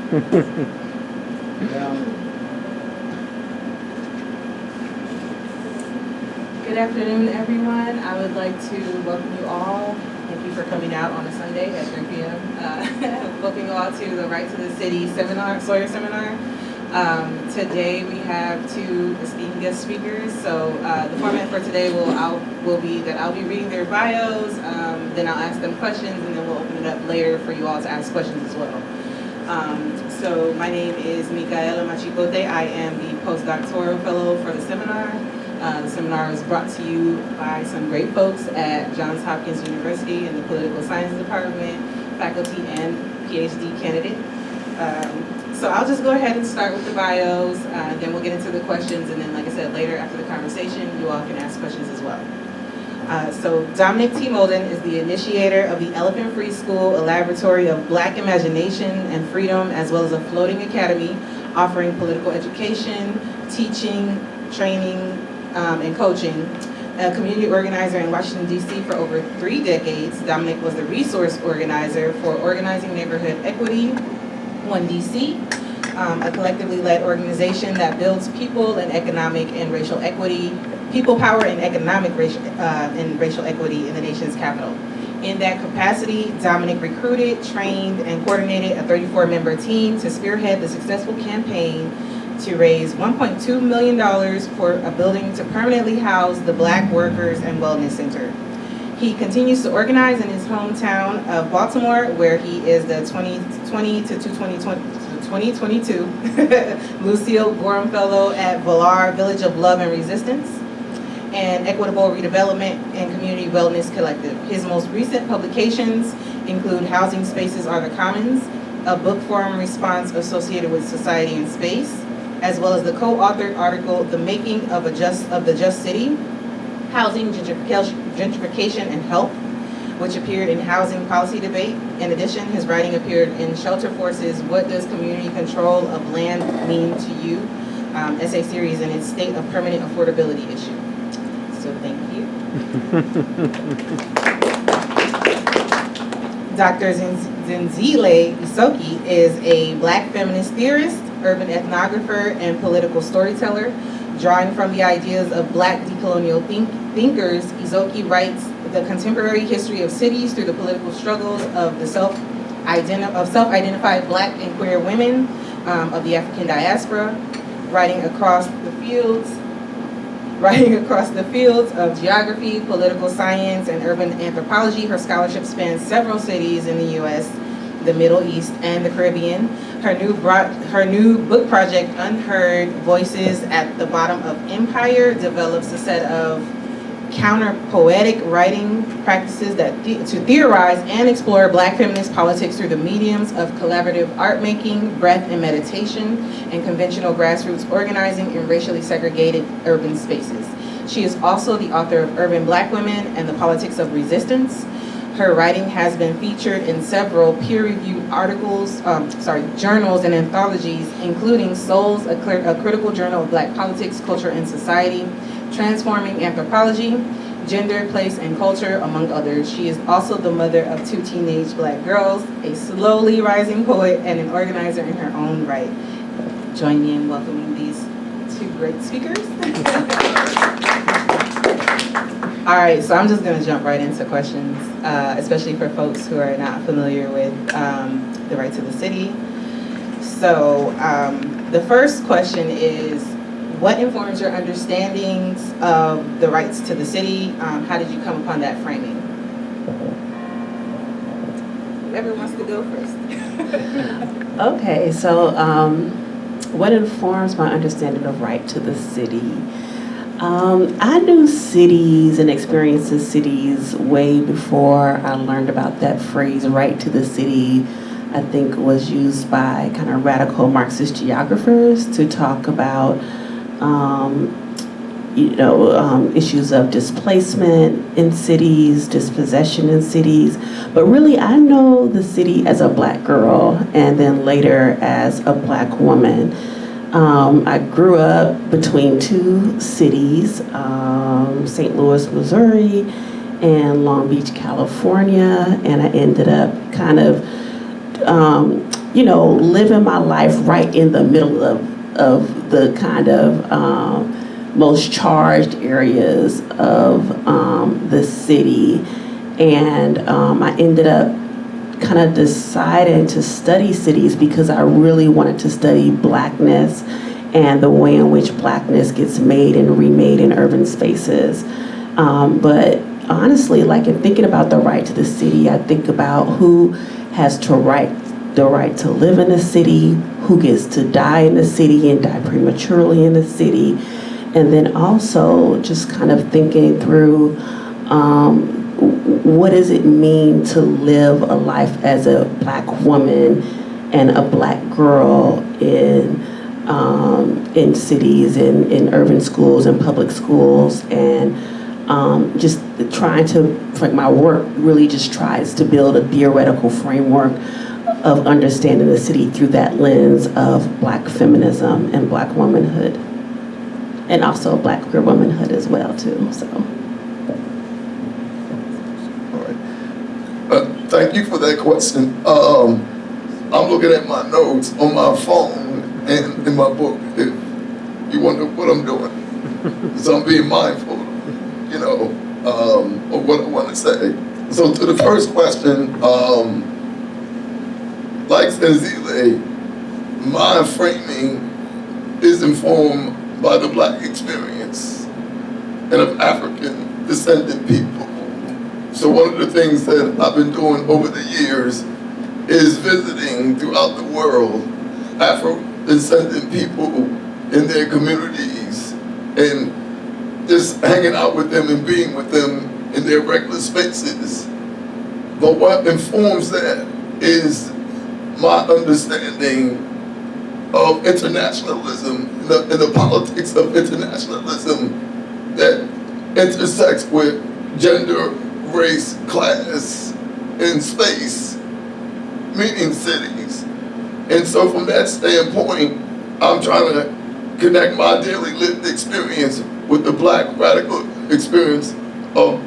Good afternoon, everyone. I would like to welcome you all. Thank you for coming out on a Sunday at 3 p.m. Welcome you all to the Right to the City seminar, Sawyer seminar. Today we have two esteemed guest speakers. So the format for today will be that I'll be reading their bios, then I'll ask them questions, and then we'll open it up later for you all to ask questions as well. So my name is Michaela Machicote. I am the postdoctoral fellow for the seminar. The seminar is brought to you by some great folks at Johns Hopkins University in the Political Science Department, faculty and PhD candidate. So I'll just go ahead and start with the bios, then we'll get into the questions, and then, like I said, later after the conversation, you all can ask questions as well. So Dominic T. Moulden is the initiator of the Elephant Free School, a laboratory of Black imagination and freedom, as well as a floating academy offering political education, teaching, training, and coaching. A community organizer in Washington, D.C. for over 3 decades, Dominic was the resource organizer for Organizing Neighborhood Equity, 1DC, a collectively led organization that builds people and economic and racial equity, people power and economic and racial equity in the nation's capital. In that capacity, Dominic recruited, trained, and coordinated a 34-member team to spearhead the successful campaign to raise $1.2 million for a building to permanently house the Black Workers and Wellness Center. He continues to organize in his hometown of Baltimore, where he is the 2020 to 2022 Lucille Gorham Fellow at Valar Village of Love and Resistance and Equitable Redevelopment and Community Wellness Collective. His most recent publications include Housing Spaces Are the Commons, a book forum response associated with society and space, as well as the co-authored article, The Making of the Just City, Housing, Gentrification, and Health, which appeared in Housing Policy Debate. In addition, his writing appeared in Shelter Force's What Does Community Control of Land Mean to You? Essay series in its State of Permanent Affordability issue. So thank you. Dr. Zenzele Isoke is a Black feminist theorist, urban ethnographer, and political storyteller. Drawing from the ideas of Black decolonial thinkers, Isoke writes the contemporary history of cities through the political struggles of self-identified Black and queer women of the African diaspora, writing across the fields of geography, political science, and urban anthropology. Her scholarship spans several cities in the U.S., the Middle East, and the Caribbean. Her new book project, Unheard Voices at the Bottom of Empire, develops a set of counter-poetic writing practices to theorize and explore Black feminist politics through the mediums of collaborative art making, breath and meditation, and conventional grassroots organizing in racially segregated urban spaces. She is also the author of Urban Black Women and the Politics of Resistance. Her writing has been featured in several peer-reviewed journals and anthologies, including Souls, a critical journal of Black politics, culture, and society, Transforming Anthropology, Gender, Place, and Culture, among others. She is also the mother of 2 teenage Black girls, a slowly rising poet, and an organizer in her own right. Join me in welcoming these 2 great speakers. All right, so I'm just going to jump right into questions, especially for folks who are not familiar with the Right to the City. So the first question is, what informs your understandings of the rights to the city? How did you come upon that framing? Whoever wants to go first. Okay, so what informs my understanding of right to the city? I knew cities and experienced cities way before I learned about that phrase, right to the city. I think was used by kind of radical Marxist geographers to talk about issues of displacement in cities, dispossession in cities. But really, I know the city as a Black girl and then later as a Black woman. I grew up between 2 cities, St. Louis, Missouri, and Long Beach, California, and I ended up kind of living my life right in the middle of the kind of most charged areas of the city. And I ended up kind of deciding to study cities because I really wanted to study Blackness and the way in which Blackness gets made and remade in urban spaces. But honestly, like in thinking about the right to the city, I think about who has the right to live in the city, who gets to die in the city and die prematurely in the city. And then also just kind of thinking through what does it mean to live a life as a Black woman and a Black girl in cities, in urban schools and public schools, and just trying to, like my work really just tries to build a theoretical framework of understanding the city through that lens of Black feminism and Black womanhood, and also Black queer womanhood as well too. So. All right. Thank you for that question. I'm looking at my notes on my phone and in my book. If you wonder what I'm doing, so I'm being mindful, of what I want to say. So to the first question, like Zenzele, my framing is informed by the Black experience and of African descendant people. So one of the things that I've been doing over the years is visiting throughout the world Afro-descendant people in their communities and just hanging out with them and being with them in their regular spaces. But what informs that is my understanding of internationalism and the politics of internationalism that intersects with gender, race, class, and space, meaning cities. And so from that standpoint, I'm trying to connect my daily lived experience with the Black radical experience of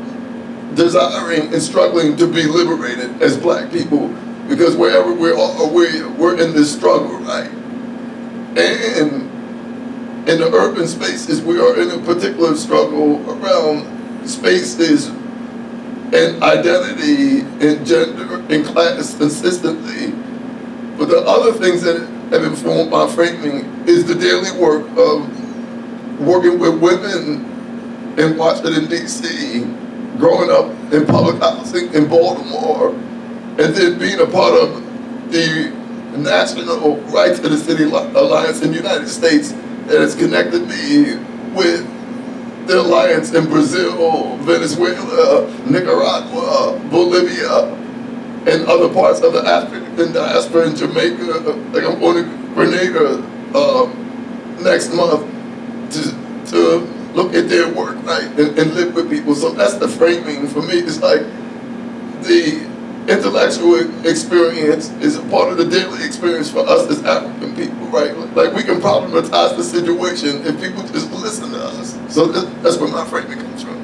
desiring and struggling to be liberated as Black people, because wherever we are, we're in this struggle, right? And in the urban spaces, we are in a particular struggle around spaces and identity and gender and class consistently. But the other things that have informed my framing is the daily work of working with women in Washington, D.C., growing up in public housing in Baltimore, and then being a part of the National Right to the City Alliance in the United States that has connected me with the alliance in Brazil, Venezuela, Nicaragua, Bolivia, and other parts of the African diaspora in Jamaica. Like I'm going to Grenada next month to look at their work, right, and live with people. So that's the framing for me. It's like the intellectual experience is a part of the daily experience for us as African people, right? Like we can problematize the situation if people just listen to us. So that's where my framing comes from.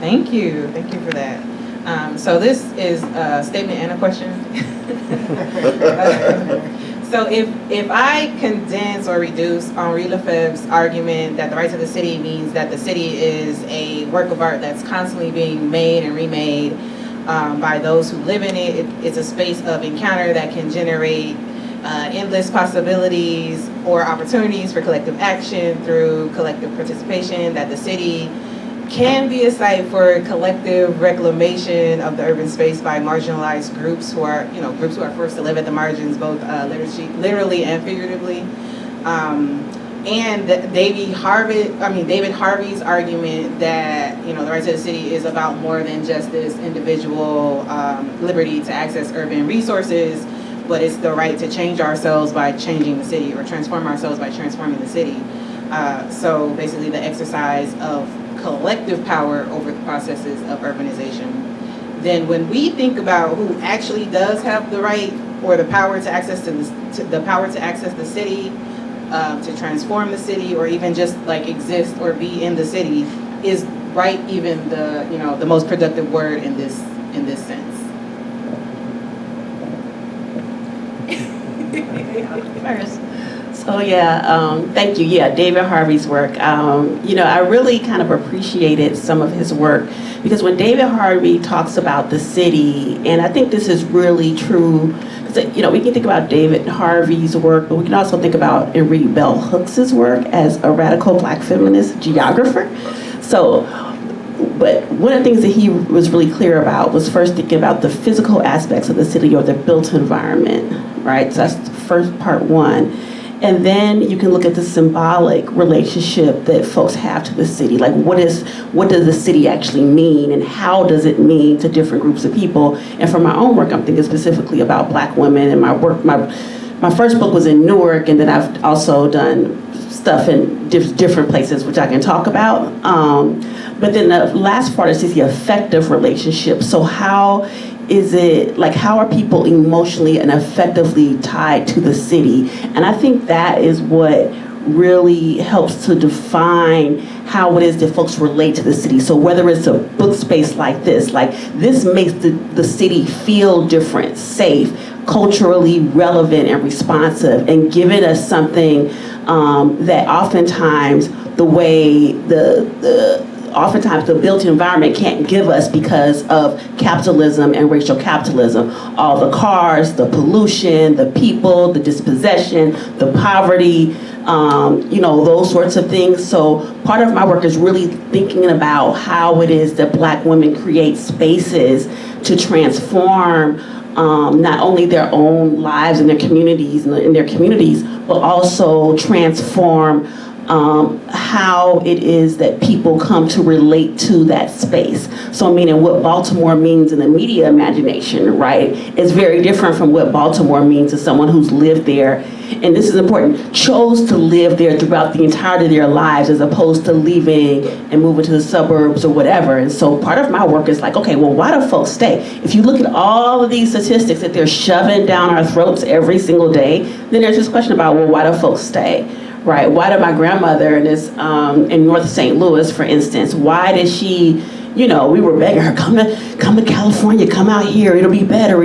Thank you for that. So this is a statement and a question. So if I condense or reduce Henri Lefebvre's argument that the right to the city means that the city is a work of art that's constantly being made and remade by those who live in it, it's a space of encounter that can generate endless possibilities or opportunities for collective action through collective participation, that the city can be a site for collective reclamation of the urban space by marginalized groups who are forced to live at the margins, both literally and figuratively. And David Harvey's argument that the right to the city is about more than just this individual liberty to access urban resources, but it's the right to change ourselves by changing the city, or transform ourselves by transforming the city. So basically the exercise of collective power over the processes of urbanization. Then when we think about who actually does have the right or the power to access the city, to transform the city, or even just like exist or be in the city, is right even the most productive word in this sense. first. So yeah, thank you. Yeah, David Harvey's work. I really kind of appreciated some of his work because when David Harvey talks about the city, and I think this is really true, we can think about David Harvey's work, but we can also think about and read Bell Hooks's work as a radical Black feminist geographer. So, but one of the things that he was really clear about was first thinking about the physical aspects of the city or the built environment, right? So that's the first part one. And then you can look at the symbolic relationship that folks have to the city. Like what does the city actually mean and how does it mean to different groups of people? And for my own work, I'm thinking specifically about Black women and my work. My first book was in Newark, and then I've also done stuff in different places, which I can talk about. But then the last part is just the affective relationship. So how is it, like, how are people emotionally and affectively tied to the city? And I think that is what really helps to define how it is that folks relate to the city. So whether it's a book space like this makes the city feel different, safe, culturally relevant and responsive, and giving us something that oftentimes oftentimes the built environment can't give us because of capitalism and racial capitalism. All the cars, the pollution, the people, the dispossession, the poverty, those sorts of things. So part of my work is really thinking about how it is that Black women create spaces to transform not only their own lives and their communities, but also transform how it is that people come to relate to that space. So meaning what Baltimore means in the media imagination, right, is very different from what Baltimore means to someone who's lived there, and this is important, chose to live there throughout the entirety of their lives as opposed to leaving and moving to the suburbs or whatever. And so part of my work is like, okay, well, why do folks stay? If you look at all of these statistics that they're shoving down our throats every single day, then there's this question about, well, why do folks stay? Right? Why did my grandmother in North St. Louis, for instance, why did she, we were begging her, come to California, come out here, it'll be better.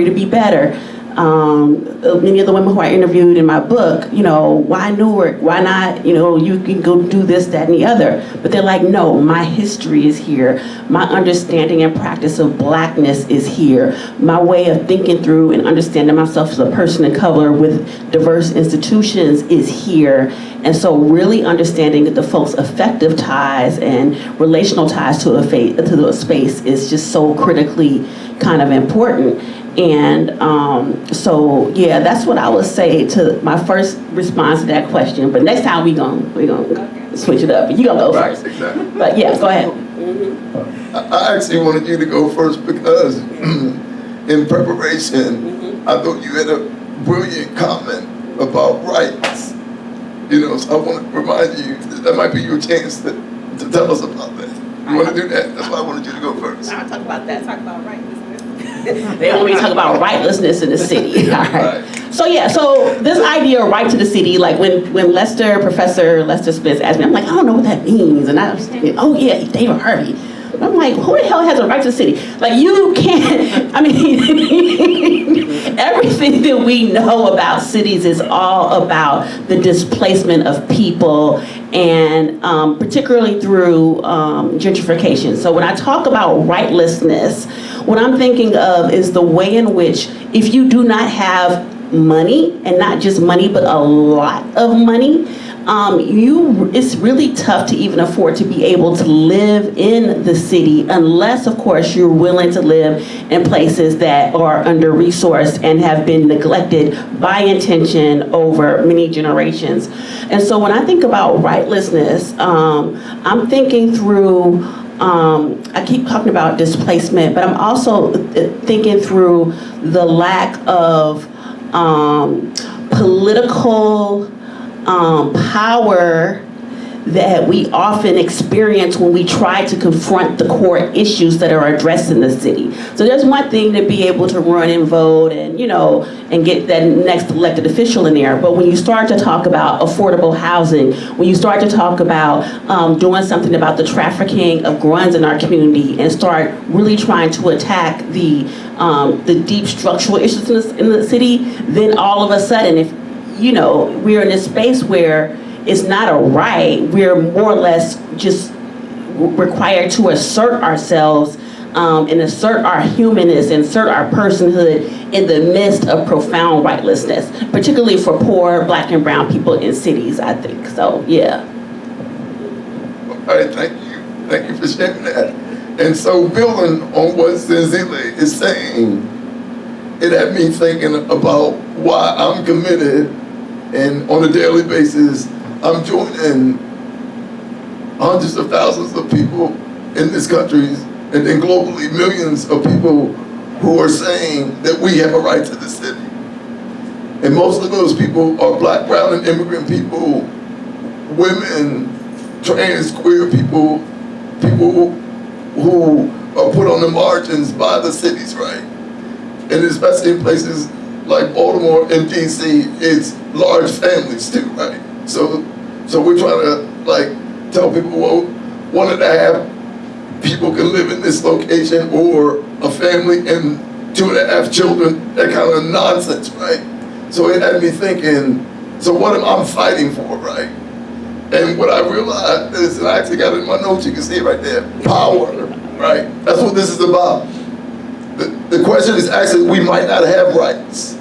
Many of the women who I interviewed in my book, why Newark? Why not, you can go do this, that, and the other. But they're like, no, my history is here. My understanding and practice of Blackness is here. My way of thinking through and understanding myself as a person of color with diverse institutions is here. And so really understanding that the folks' affective ties and relational ties to a space is just so critically kind of important. And so yeah, that's what I would say to my first response to that question. But next time we gonna switch it up. You gonna go first. Exactly. But yeah, go ahead. I actually wanted you to go first because in preparation, I thought you had a brilliant comment about rights. So I want to remind you that might be your chance to tell us about that. You want to do that? That's why I wanted you to go first. I'll talk about that. Talk about rightlessness. They want me to talk about rightlessness in the city. All right. So yeah, so this idea of right to the city, like when Professor Lester Spitz asked me, I'm like, I don't know what that means. And I was thinking, oh yeah, David Harvey. I'm like, who the hell has a right to the city? Like, you can't, everything that we know about cities is all about the displacement of people, and particularly through gentrification. So when I talk about rightlessness, what I'm thinking of is the way in which if you do not have money, and not just money, but a lot of money, it's really tough to even afford to be able to live in the city unless, of course, you're willing to live in places that are under-resourced and have been neglected by intention over many generations. And so when I think about rightlessness, I'm thinking through, I keep talking about displacement, but I'm also thinking through the lack of political power that we often experience when we try to confront the core issues that are addressed in the city. So there's one thing to be able to run and vote and, and get that next elected official in there. But when you start to talk about affordable housing, when you start to talk about doing something about the trafficking of guns in our community and start really trying to attack the deep structural issues in the city, then all of a sudden, we're in a space where it's not a right. We're more or less just required to assert ourselves and assert our humanness, insert our personhood in the midst of profound rightlessness, particularly for poor Black and brown people in cities, I think. So, yeah. All right, thank you. Thank you for sharing that. And so building on what Zenzele is saying, it had me thinking about why I'm committed, and on a daily basis, I'm joining hundreds of thousands of people in this country, and then globally millions of people who are saying that we have a right to the city. And most of those people are Black, brown, and immigrant people, women, trans, queer people, people who are put on the margins by the city's right. And especially in places like Baltimore and DC, it's large families too, right? So we're trying to tell people, well, 1.5 people can live in this location, or a family and 2.5 children, that kind of nonsense, right? So it had me thinking, so what am I fighting for, right? And what I realized is, and I actually got it in my notes, you can see it right there, power, right? That's what this is about. The question is actually, we might not have rights.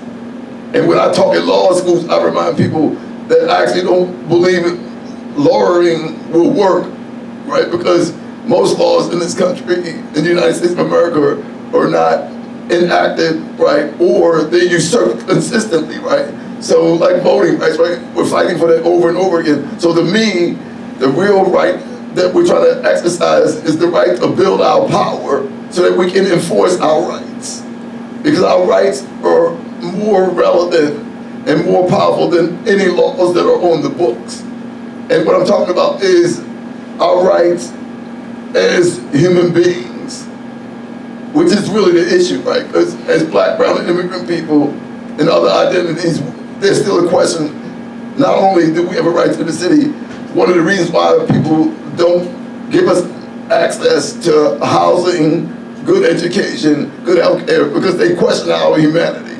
And when I talk at law schools, I remind people that I actually don't believe lawyering will work, right? Because most laws in this country, in the United States of America, are not enacted, right? Or they usurped consistently, right? So like voting rights, right? We're fighting for that over and over again. So to me, the real right that we're trying to exercise is the right to build our power so that we can enforce our rights. Because our rights are more relevant and more powerful than any laws that are on the books. And what I'm talking about is our rights as human beings, which is really the issue, right? Because as Black, brown, and immigrant people and other identities, there's still a question, not only do we have a right to the city, one of the reasons why people don't give us access to housing, good education, good health care, because they question our humanity.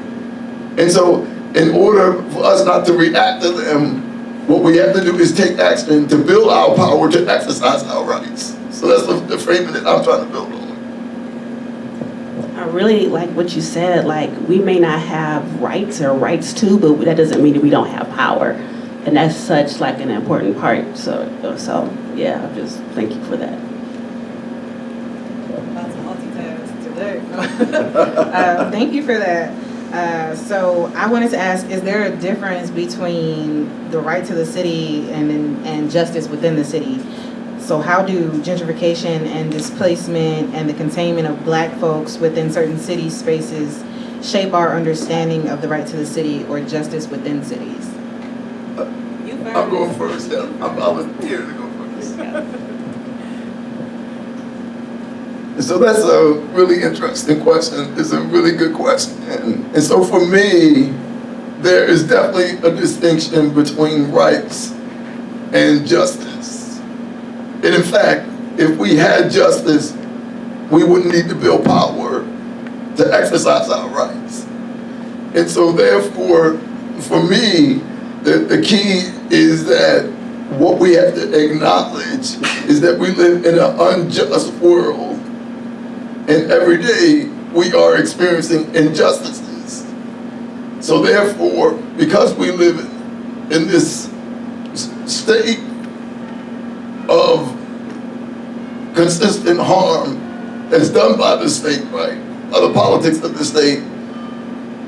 And so in order for us not to react to them, what we have to do is take action to build our power to exercise our rights. So that's the framing that I'm trying to build on. I really like what you said, like we may not have rights or rights to, but that doesn't mean that we don't have power. And that's such like an important part. So yeah, just thank you for that. Lots of multitask today. Thank you for that. So I wanted to ask, is there a difference between the right to the city and justice within the city? So how do gentrification and displacement and the containment of Black folks within certain city spaces shape our understanding of the right to the city or justice within cities? I'm going first. Yeah. I'm volunteering to go first. So that's a really interesting question. It's a really good question. And so for me, there is definitely a distinction between rights and justice. And in fact, if we had justice, we wouldn't need to build power to exercise our rights. And so therefore, for me, the key is that what we have to acknowledge is that we live in an unjust world, and every day we are experiencing injustices. So therefore, because we live in this state of consistent harm that's done by the state, right, by the politics of the state,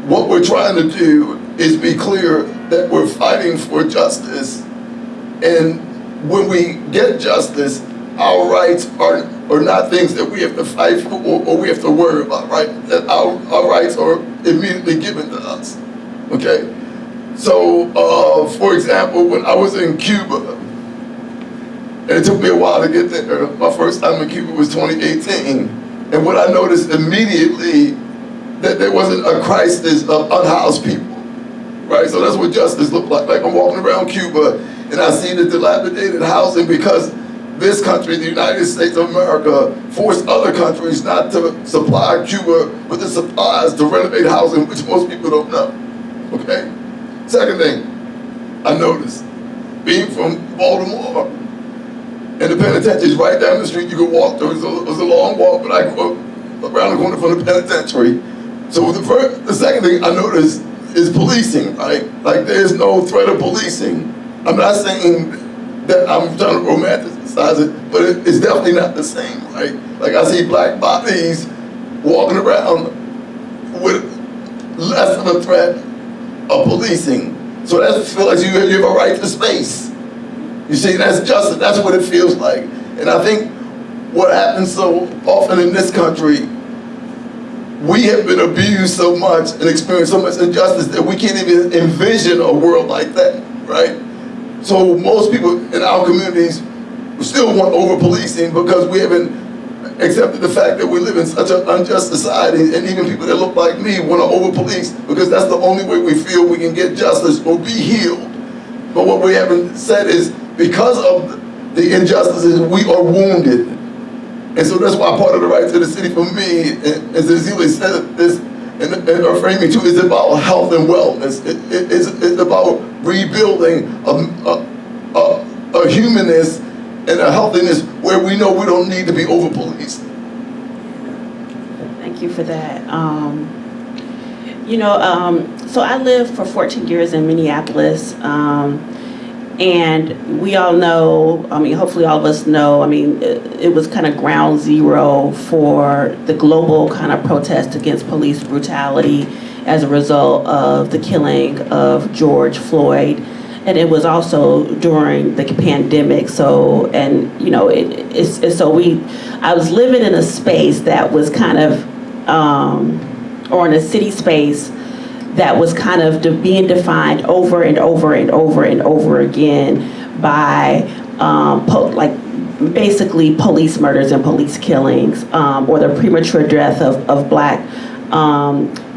what we're trying to do is be clear that we're fighting for justice. And when we get justice, our rights are not things that we have to fight for or we have to worry about, right? That our rights are immediately given to us, okay? So, for example, when I was in Cuba, and it took me a while to get there, my first time in Cuba was 2018, and what I noticed immediately, that there wasn't a crisis of unhoused people, right? So that's what justice looked like. Like I'm walking around Cuba, and I see the dilapidated housing because this country, the United States of America, forced other countries not to supply Cuba with the supplies to renovate housing, which most people don't know, okay? Second thing, I noticed, being from Baltimore, and the penitentiary is right down the street, you could walk through, it was a long walk, but I grew up around the corner from the penitentiary. So the second thing I noticed is policing, right? Like there's no threat of policing. I'm not saying that I'm trying to romanticize it, but it's definitely not the same, right? Like I see black bodies walking around with less of a threat of policing. So that feels like you have a right to space. You see, that's justice, that's what it feels like. And I think what happens so often in this country, we have been abused so much and experienced so much injustice that we can't even envision a world like that, right? So most people in our communities still want over-policing because we haven't accepted the fact that we live in such an unjust society, and even people that look like me want to over-police because that's the only way we feel we can get justice or be healed. But what we haven't said is because of the injustices, we are wounded. And so that's why part of the right to the city for me, and Zenzele said this in her framing too, is about health and wellness. It's about rebuilding a humanness and a healthiness where we know we don't need to be over-policed. Thank you for that. So I lived for 14 years in Minneapolis, and we all know, hopefully all of us know, it was kind of ground zero for the global kind of protest against police brutality as a result of the killing of George Floyd. And it was also during the pandemic. So, I was living in a space that was kind of, or in a city space that was kind of being defined over and over and over and over again by basically police murders and police killings, or the premature death of black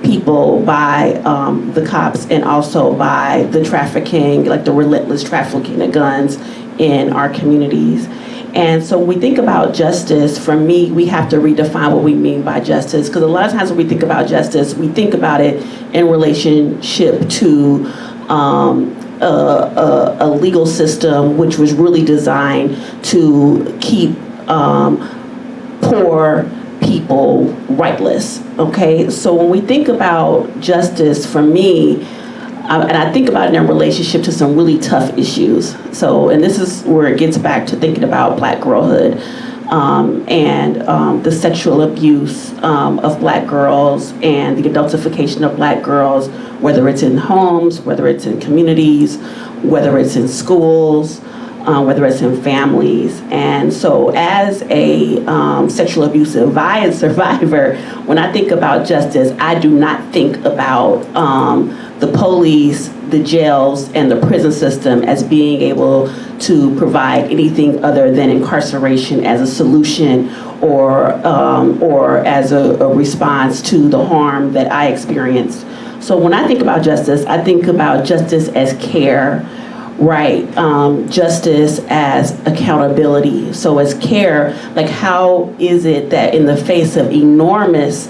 people by the cops, and also by the trafficking, like the relentless trafficking of guns in our communities. And so when we think about justice, for me, we have to redefine what we mean by justice, because a lot of times when we think about justice, we think about it in relationship to a legal system which was really designed to keep poor people rightless, okay? So when we think about justice, for me, and I think about it in relationship to some really tough issues. So, and this is where it gets back to thinking about black girlhood, and the sexual abuse of black girls and the adultification of black girls, whether it's in homes, whether it's in communities, whether it's in schools, whether it's in families. And so as a sexual abuse survivor, when I think about justice, I do not think about the police, the jails, and the prison system as being able to provide anything other than incarceration as a solution or as a response to the harm that I experienced. So when I think about justice, I think about justice as care, right? Justice as accountability. So as care, like how is it that in the face of enormous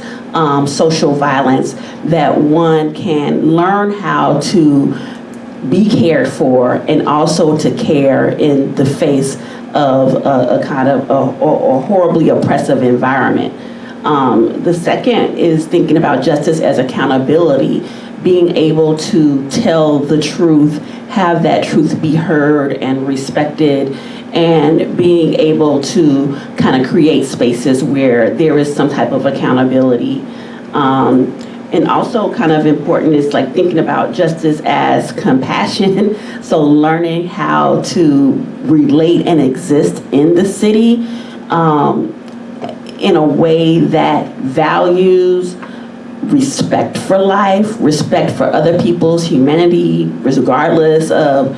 social violence that one can learn how to be cared for and also to care in the face of a kind of a horribly oppressive environment. The second is thinking about justice as accountability, being able to tell the truth, have that truth be heard and respected, and being able to kind of create spaces where there is some type of accountability. And also kind of important is like thinking about justice as compassion. So learning how to relate and exist in the city in a way that values respect for life, respect for other people's humanity, regardless of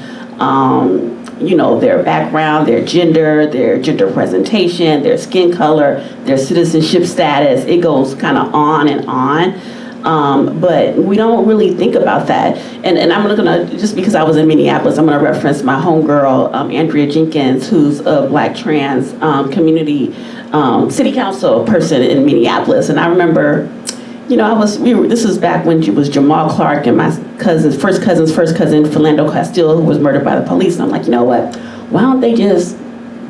their background, their gender presentation, their skin color, their citizenship status. It goes kind of on and on. But we don't really think about that. And I'm gonna, just because I was in Minneapolis, I'm gonna reference my homegirl, Andrea Jenkins, who's a black trans community city council person in Minneapolis. And I remember, this was back when it was Jamal Clark and my first cousin, Philando Castile, who was murdered by the police. And I'm like, you know what? Why don't they just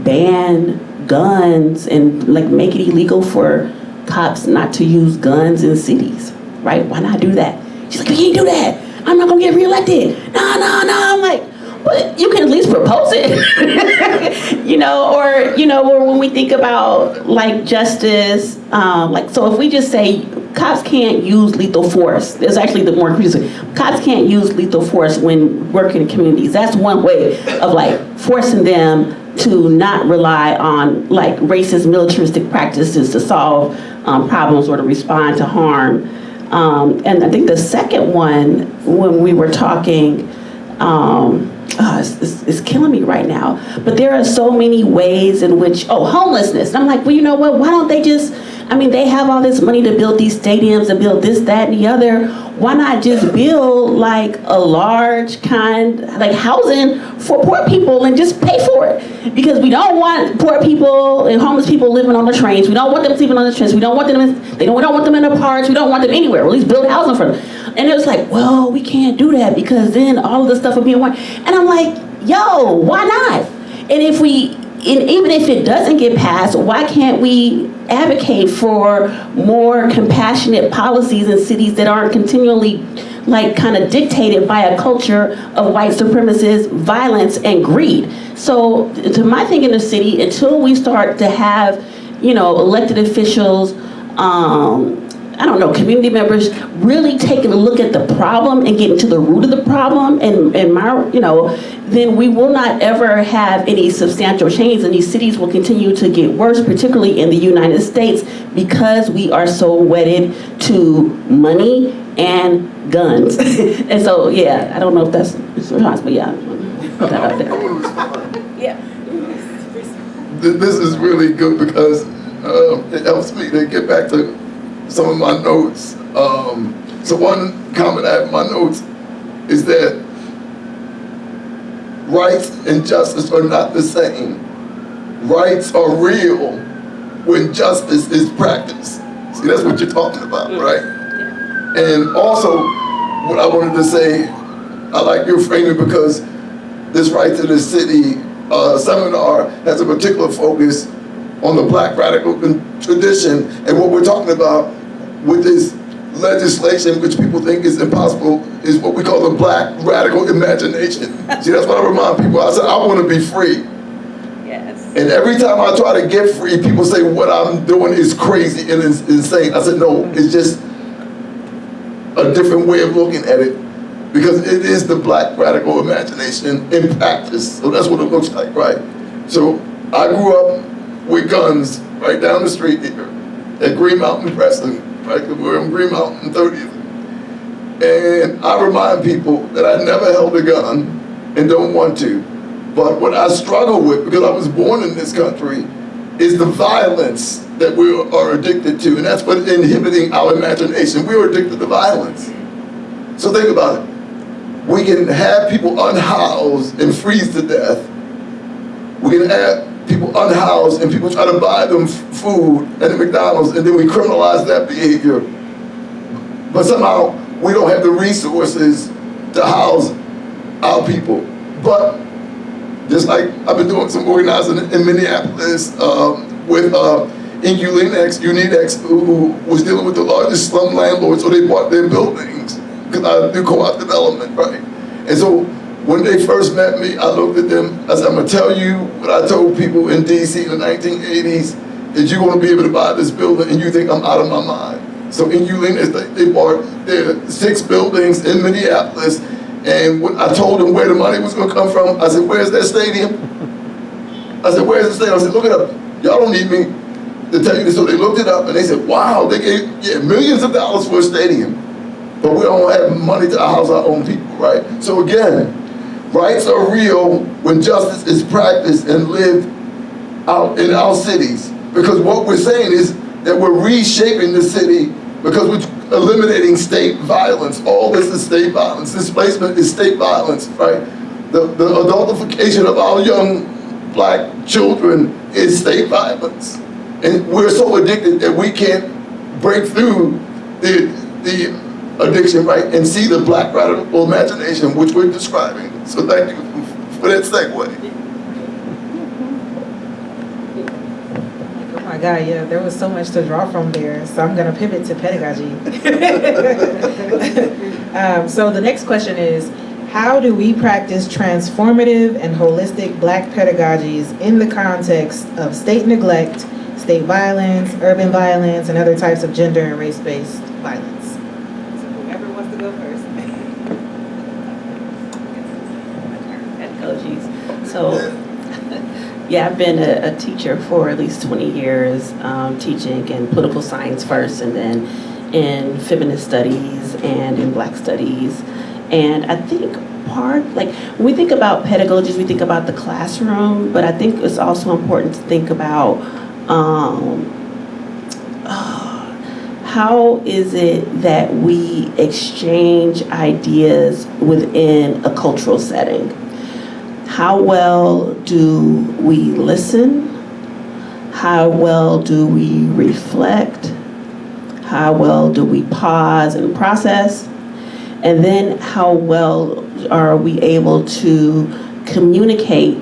ban guns and like make it illegal for cops not to use guns in cities, right? Why not do that? She's like, you can't do that. I'm not gonna get reelected. No. I'm like, but you can at least propose it, or when we think about like justice, so if we just say cops can't use lethal force, there's actually the more inclusive. Cops can't use lethal force when working in communities. That's one way of like forcing them to not rely on like racist militaristic practices to solve problems or to respond to harm. And I think the second one, when we were talking, it's killing me right now. But there are so many ways in which, homelessness. And I'm like, well, you know what? Why don't they just, they have all this money to build these stadiums and build this, that, and the other. Why not just build like a large like housing for poor people and just pay for it? Because we don't want poor people and homeless people living on the trains. We don't want them sleeping on the trains. We don't want them we don't want them in the parks. We don't want them anywhere. Or at least build housing for them. And it was like, well, we can't do that because then all of the stuff will be in one. And I'm like, yo, why not? And even if it doesn't get passed, why can't we advocate for more compassionate policies in cities that aren't continually like kind of dictated by a culture of white supremacist violence and greed? So to my thing in the city, until we start to have, elected officials, community members really taking a look at the problem and getting to the root of the problem, then we will not ever have any substantial change, and these cities will continue to get worse, particularly in the United States, because we are so wedded to money and guns. And so, I don't know if that's a response, but put that out there. Yeah. This is really good because it helps me to get back to some of my notes. So one comment I have in my notes is that rights and justice are not the same. Rights are real when justice is practiced. See, that's what you're talking about, right? And also, what I wanted to say, I like your framing because this Right to the City seminar has a particular focus on the Black radical tradition, and what we're talking about with this legislation, which people think is impossible, is what we call the Black radical imagination. See, that's what I remind people. I said, I want to be free. Yes. And every time I try to get free, people say what I'm doing is crazy and insane. I said, no, it's just a different way of looking at it, because it is the Black radical imagination in practice. So that's what it looks like, right? So I grew up with guns right down the street here at Green Mountain Preston, right? We're in Green Mountain 30th. And I remind people that I never held a gun and don't want to. But what I struggle with, because I was born in this country, is the violence that we are addicted to. And that's what's inhibiting our imagination. We're addicted to violence. So think about it. We can have people unhoused and freeze to death. We can have people unhoused and people try to buy them food at the McDonald's, and then we criminalize that behavior. But somehow we don't have the resources to house our people. But just like I've been doing some organizing in Minneapolis with Unidex, who was dealing with the largest slum landlords, so they bought their buildings, because I do co-op development, right? And so when they first met me, I looked at them, I said, I'm gonna tell you what I told people in DC in the 1980s, that you're gonna be able to buy this building and you think I'm out of my mind. So in Uline, they bought their 6 buildings in Minneapolis, and when I told them where the money was gonna come from, I said, where's that stadium? I said, where's the stadium? I said, look it up. Y'all don't need me to tell you this. So they looked it up and they said, wow, they gave millions of dollars for a stadium, but we don't have money to house our own people, right? So again, rights are real when justice is practiced and lived out in our cities. Because what we're saying is that we're reshaping the city because we're eliminating state violence. All this is state violence. Displacement is state violence, right? The adultification of our young Black children is state violence. And we're so addicted that we can't break through the addiction, right, and see the black radical imagination, which we're describing. So thank you for that segue. Oh my God, yeah, there was so much to draw from there, so I'm gonna pivot to pedagogy. So the next question is, how do we practice transformative and holistic Black pedagogies in the context of state neglect, state violence, urban violence, and other types of gender and race-based violence? So whoever wants to go first. Pedagogies. So, yeah, I've been a teacher for at least 20 years, teaching in political science first, and then in feminist studies and in Black studies. And I think when we think about pedagogies, we think about the classroom, but I think it's also important to think about how is it that we exchange ideas within a cultural setting? How well do we listen? How well do we reflect? How well do we pause and process? And then how well are we able to communicate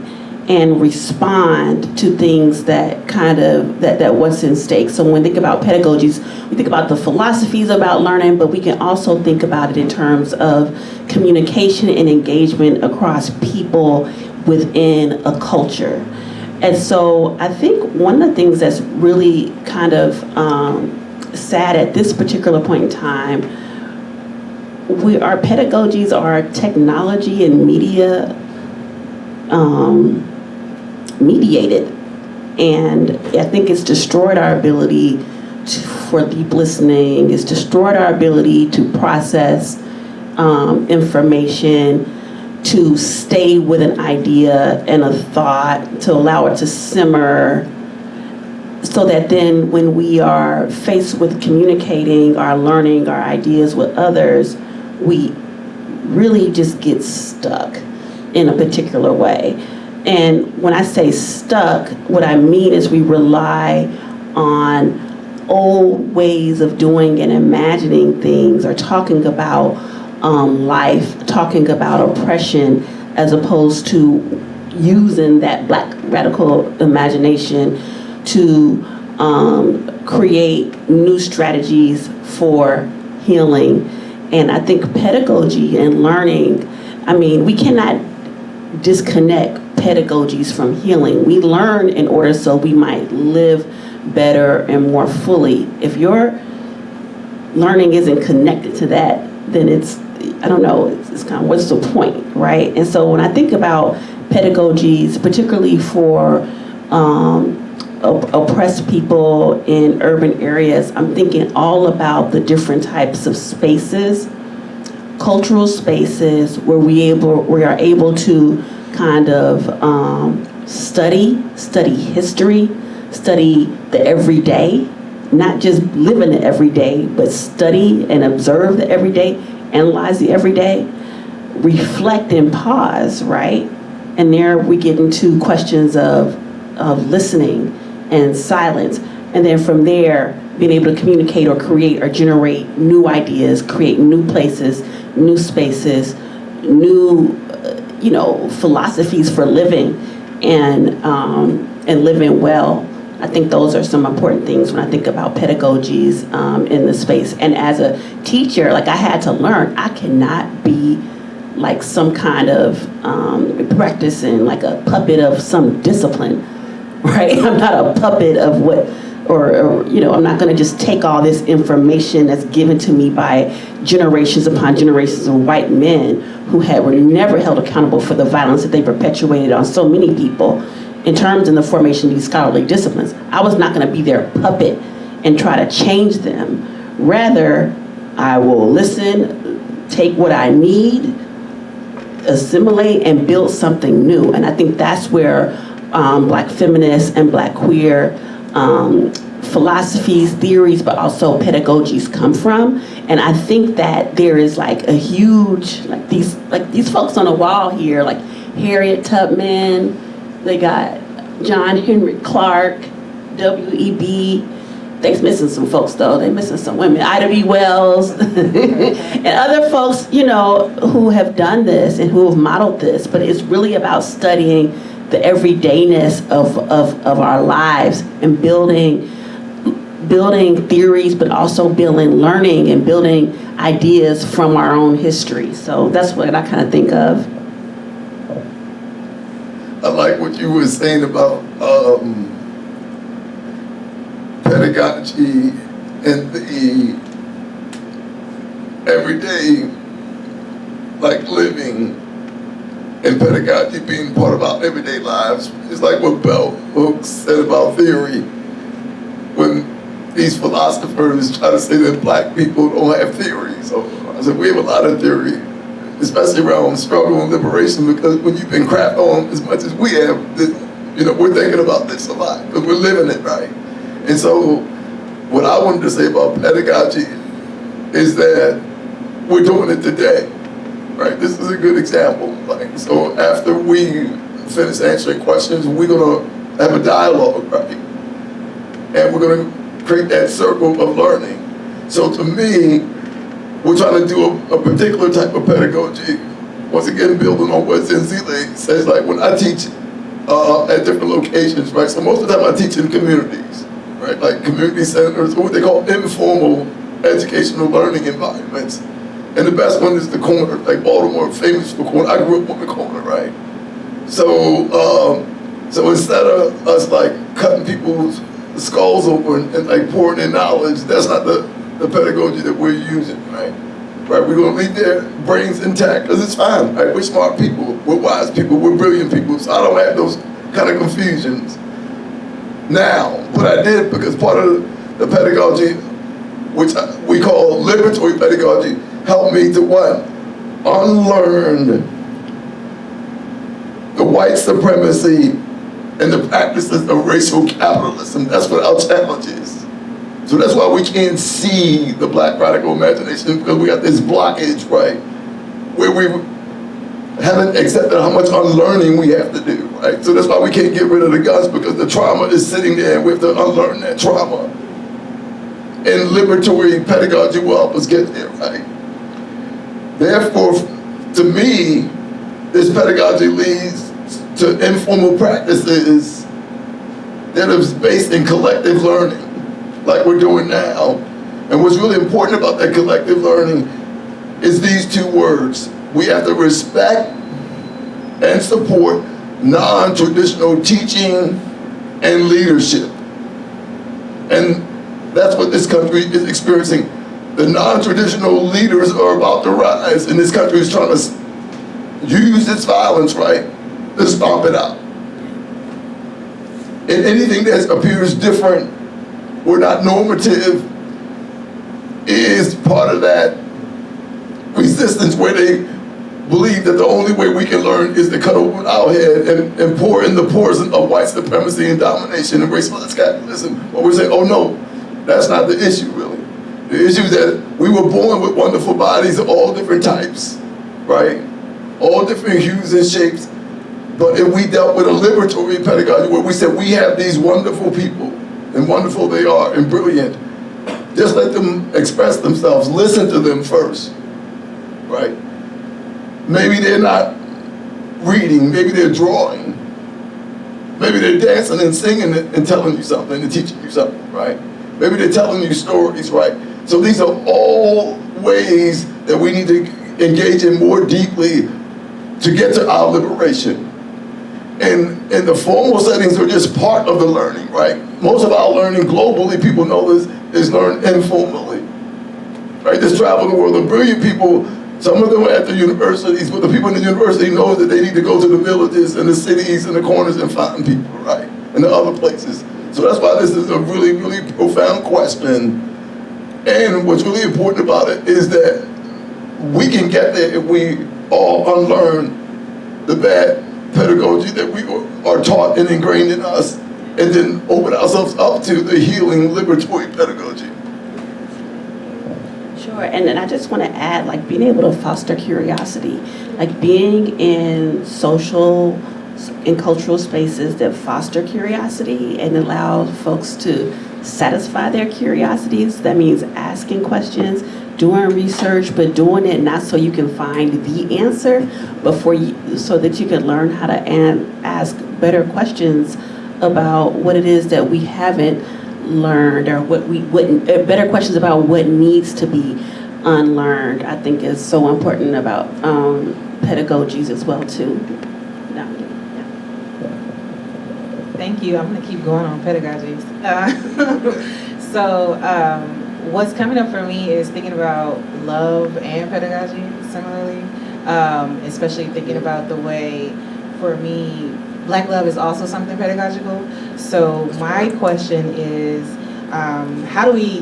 and respond to things that that what's in stake. So when we think about pedagogies, we think about the philosophies about learning, but we can also think about it in terms of communication and engagement across people within a culture. And so I think one of the things that's really kind of sad at this particular point in time, our pedagogies are technology and media mediated, and I think it's destroyed our ability for deep listening. It's destroyed our ability to process information, to stay with an idea and a thought, to allow it to simmer, so that then when we are faced with communicating our learning, our ideas with others, we really just get stuck in a particular way. And when I say stuck, what I mean is we rely on old ways of doing and imagining things, or talking about life, talking about oppression, as opposed to using that Black radical imagination to create new strategies for healing. And I think pedagogy and learning, we cannot disconnect pedagogies from healing. We learn in order so we might live better and more fully. If your learning isn't connected to that, then it's kind of, what's the point, right? And so when I think about pedagogies, particularly for oppressed people in urban areas, I'm thinking all about the different types of spaces, cultural spaces, where we are able to kind of study history, study the everyday, not just live in the everyday, but study and observe the everyday, analyze the everyday, reflect and pause, right? And there we get into questions of listening and silence. And then from there, being able to communicate or create or generate new ideas, create new places, new spaces, new, philosophies for living and living well. I think those are some important things when I think about pedagogies in the space. And as a teacher, I had to learn, I cannot be like some kind of practicing like a puppet of some discipline, right? I'm not a puppet of what, or I'm not going to just take all this information that's given to me by generations upon generations of white men who were never held accountable for the violence that they perpetuated on so many people in terms in the formation of these scholarly disciplines. I was not going to be their puppet and try to change them. Rather, I will listen, take what I need, assimilate, and build something new. And I think that's where Black feminists and Black queer philosophies, theories, but also pedagogies come from. And I think that there is a huge, these folks on the wall here, like Harriet Tubman, they got John Henry Clark, W.E.B., They's missing some folks though. They're missing some women. Ida B. Wells and other folks, you know, who have done this and who have modeled this. But it's really about studying the everydayness of our lives and building theories, but also building learning and building ideas from our own history. So that's what I kind of think of. I like what you were saying about pedagogy and the everyday, like, living and pedagogy being part of our everyday lives. It's like what Bell Hooks said about theory, when these philosophers try to say that black people don't have theory. So I said, we have a lot of theory, especially around struggle and liberation, because when you've been crapped on as much as we have, you know, we're thinking about this a lot, because we're living it, right? And so what I wanted to say about pedagogy is that we're doing it today, right? This is a good example. Like, so after we finish answering questions, we're gonna have a dialogue, right? And we're gonna create that circle of learning. So to me, we're trying to do a particular type of pedagogy, once again building on what Zenzele says. Like, when I teach at different locations, right? So most of the time I teach in communities, right? Like community centers, or what they call informal educational learning environments. And the best one is the corner, like Baltimore, famous for corner. I grew up on the corner, right? So so instead of us like cutting people's skulls open and like pouring in knowledge, that's not the pedagogy that we're using, right? Right, we're gonna leave their brains intact, because it's fine, right? We're smart people, we're wise people, we're brilliant people, so I don't have those kind of confusions. Now, what I did, because part of the pedagogy, which we call liberatory pedagogy, helped me to what? Unlearn the white supremacy and the practices of racial capitalism. That's what our challenge is. So that's why we can't see the black radical imagination, because we got this blockage, right? Where we haven't accepted how much unlearning we have to do, right? So that's why we can't get rid of the guns, because the trauma is sitting there and we have to unlearn that trauma. And liberatory pedagogy will help us get there, right? Therefore, to me, this pedagogy leads to informal practices that is based in collective learning, like we're doing now. And what's really important about that collective learning is these two words. We have to respect and support non-traditional teaching and leadership. And that's what this country is experiencing. The non-traditional leaders are about to rise, and this country is trying to use its violence, right, to stomp it out. And anything that appears different or not normative is part of that resistance, where they believe that the only way we can learn is to cut open our head and pour in the poison of white supremacy and domination and racialized capitalism. But we're saying, oh no, that's not the issue really. The issue is that we were born with wonderful bodies of all different types, right? All different hues and shapes. But if we dealt with a liberatory pedagogy where we said we have these wonderful people, and wonderful they are, and brilliant, just let them express themselves, listen to them first, right? Maybe they're not reading, maybe they're drawing, maybe they're dancing and singing and telling you something and teaching you something, right? Maybe they're telling you stories, right? So these are all ways that we need to engage in more deeply to get to our liberation. And the formal settings are just part of the learning, right? Most of our learning globally, people know this, is learned informally, right? Just travel the world. The brilliant people, some of them are at the universities, but the people in the university know that they need to go to the villages and the cities and the corners and find people, right? And the other places. So that's why this is a really, really profound question. And what's really important about it is that we can get there if we all unlearn the bad pedagogy that we are taught and ingrained in us, and then open ourselves up to the healing liberatory pedagogy. Sure, and then I just want to add, like, being able to foster curiosity, like being in social and cultural spaces that foster curiosity and allow folks to satisfy their curiosities. That means asking questions, doing research, but doing it not so you can find the answer, but so that you can learn how to ask better questions about what it is that we haven't learned, or better questions about what needs to be unlearned. I think is so important about pedagogies as well too. Thank you. I'm going to keep going on pedagogies. What's coming up for me is thinking about love and pedagogy similarly, especially thinking about the way, for me, Black love is also something pedagogical. So my question is, how do we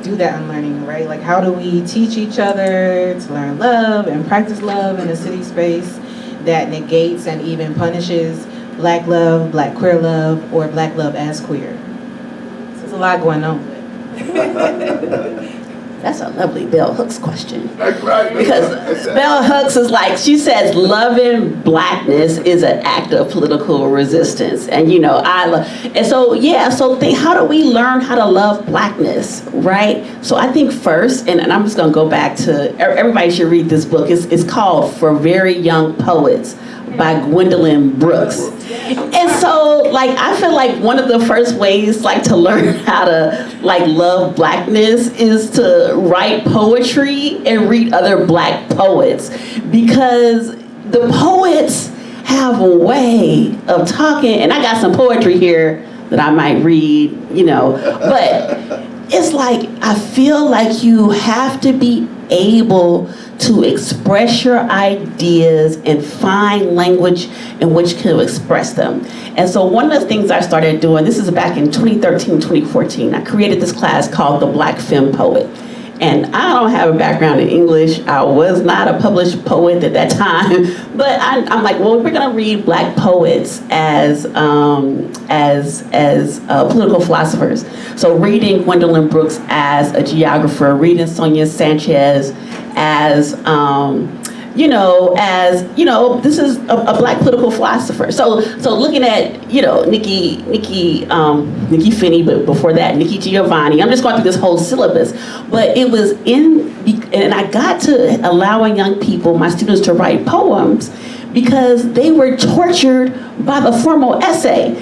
do that unlearning, right? Like, how do we teach each other to learn love and practice love in a city space that negates and even punishes Black love, Black queer love, or Black love as queer? So there's a lot going on. That's a lovely Bell Hooks question. Right. Because Bell Hooks is like, she says, loving Blackness is an act of political resistance. And how do we learn how to love Blackness, right? So I think first, and I'm just gonna go back to, everybody should read this book. It's called For Very Young Poets by Gwendolyn Brooks. And so, I feel like one of the first ways, to learn how to, love Blackness is to write poetry and read other Black poets. Because the poets have a way of talking, and I got some poetry here that I might read, but it's I feel like you have to be able to express your ideas and find language in which to express them. And so one of the things I started doing, this is back in 2013, 2014, I created this class called The Black Femme Poet. And I don't have a background in English. I was not a published poet at that time, but I'm like, well, we're gonna read Black poets as political philosophers. So reading Gwendolyn Brooks as a geographer, reading Sonia Sanchez as, this is a Black political philosopher. So looking at, Nikki Finney, but before that, Nikki Giovanni. I'm just going through this whole syllabus. But it was and I got to allowing young people, my students, to write poems because they were tortured by the formal essay.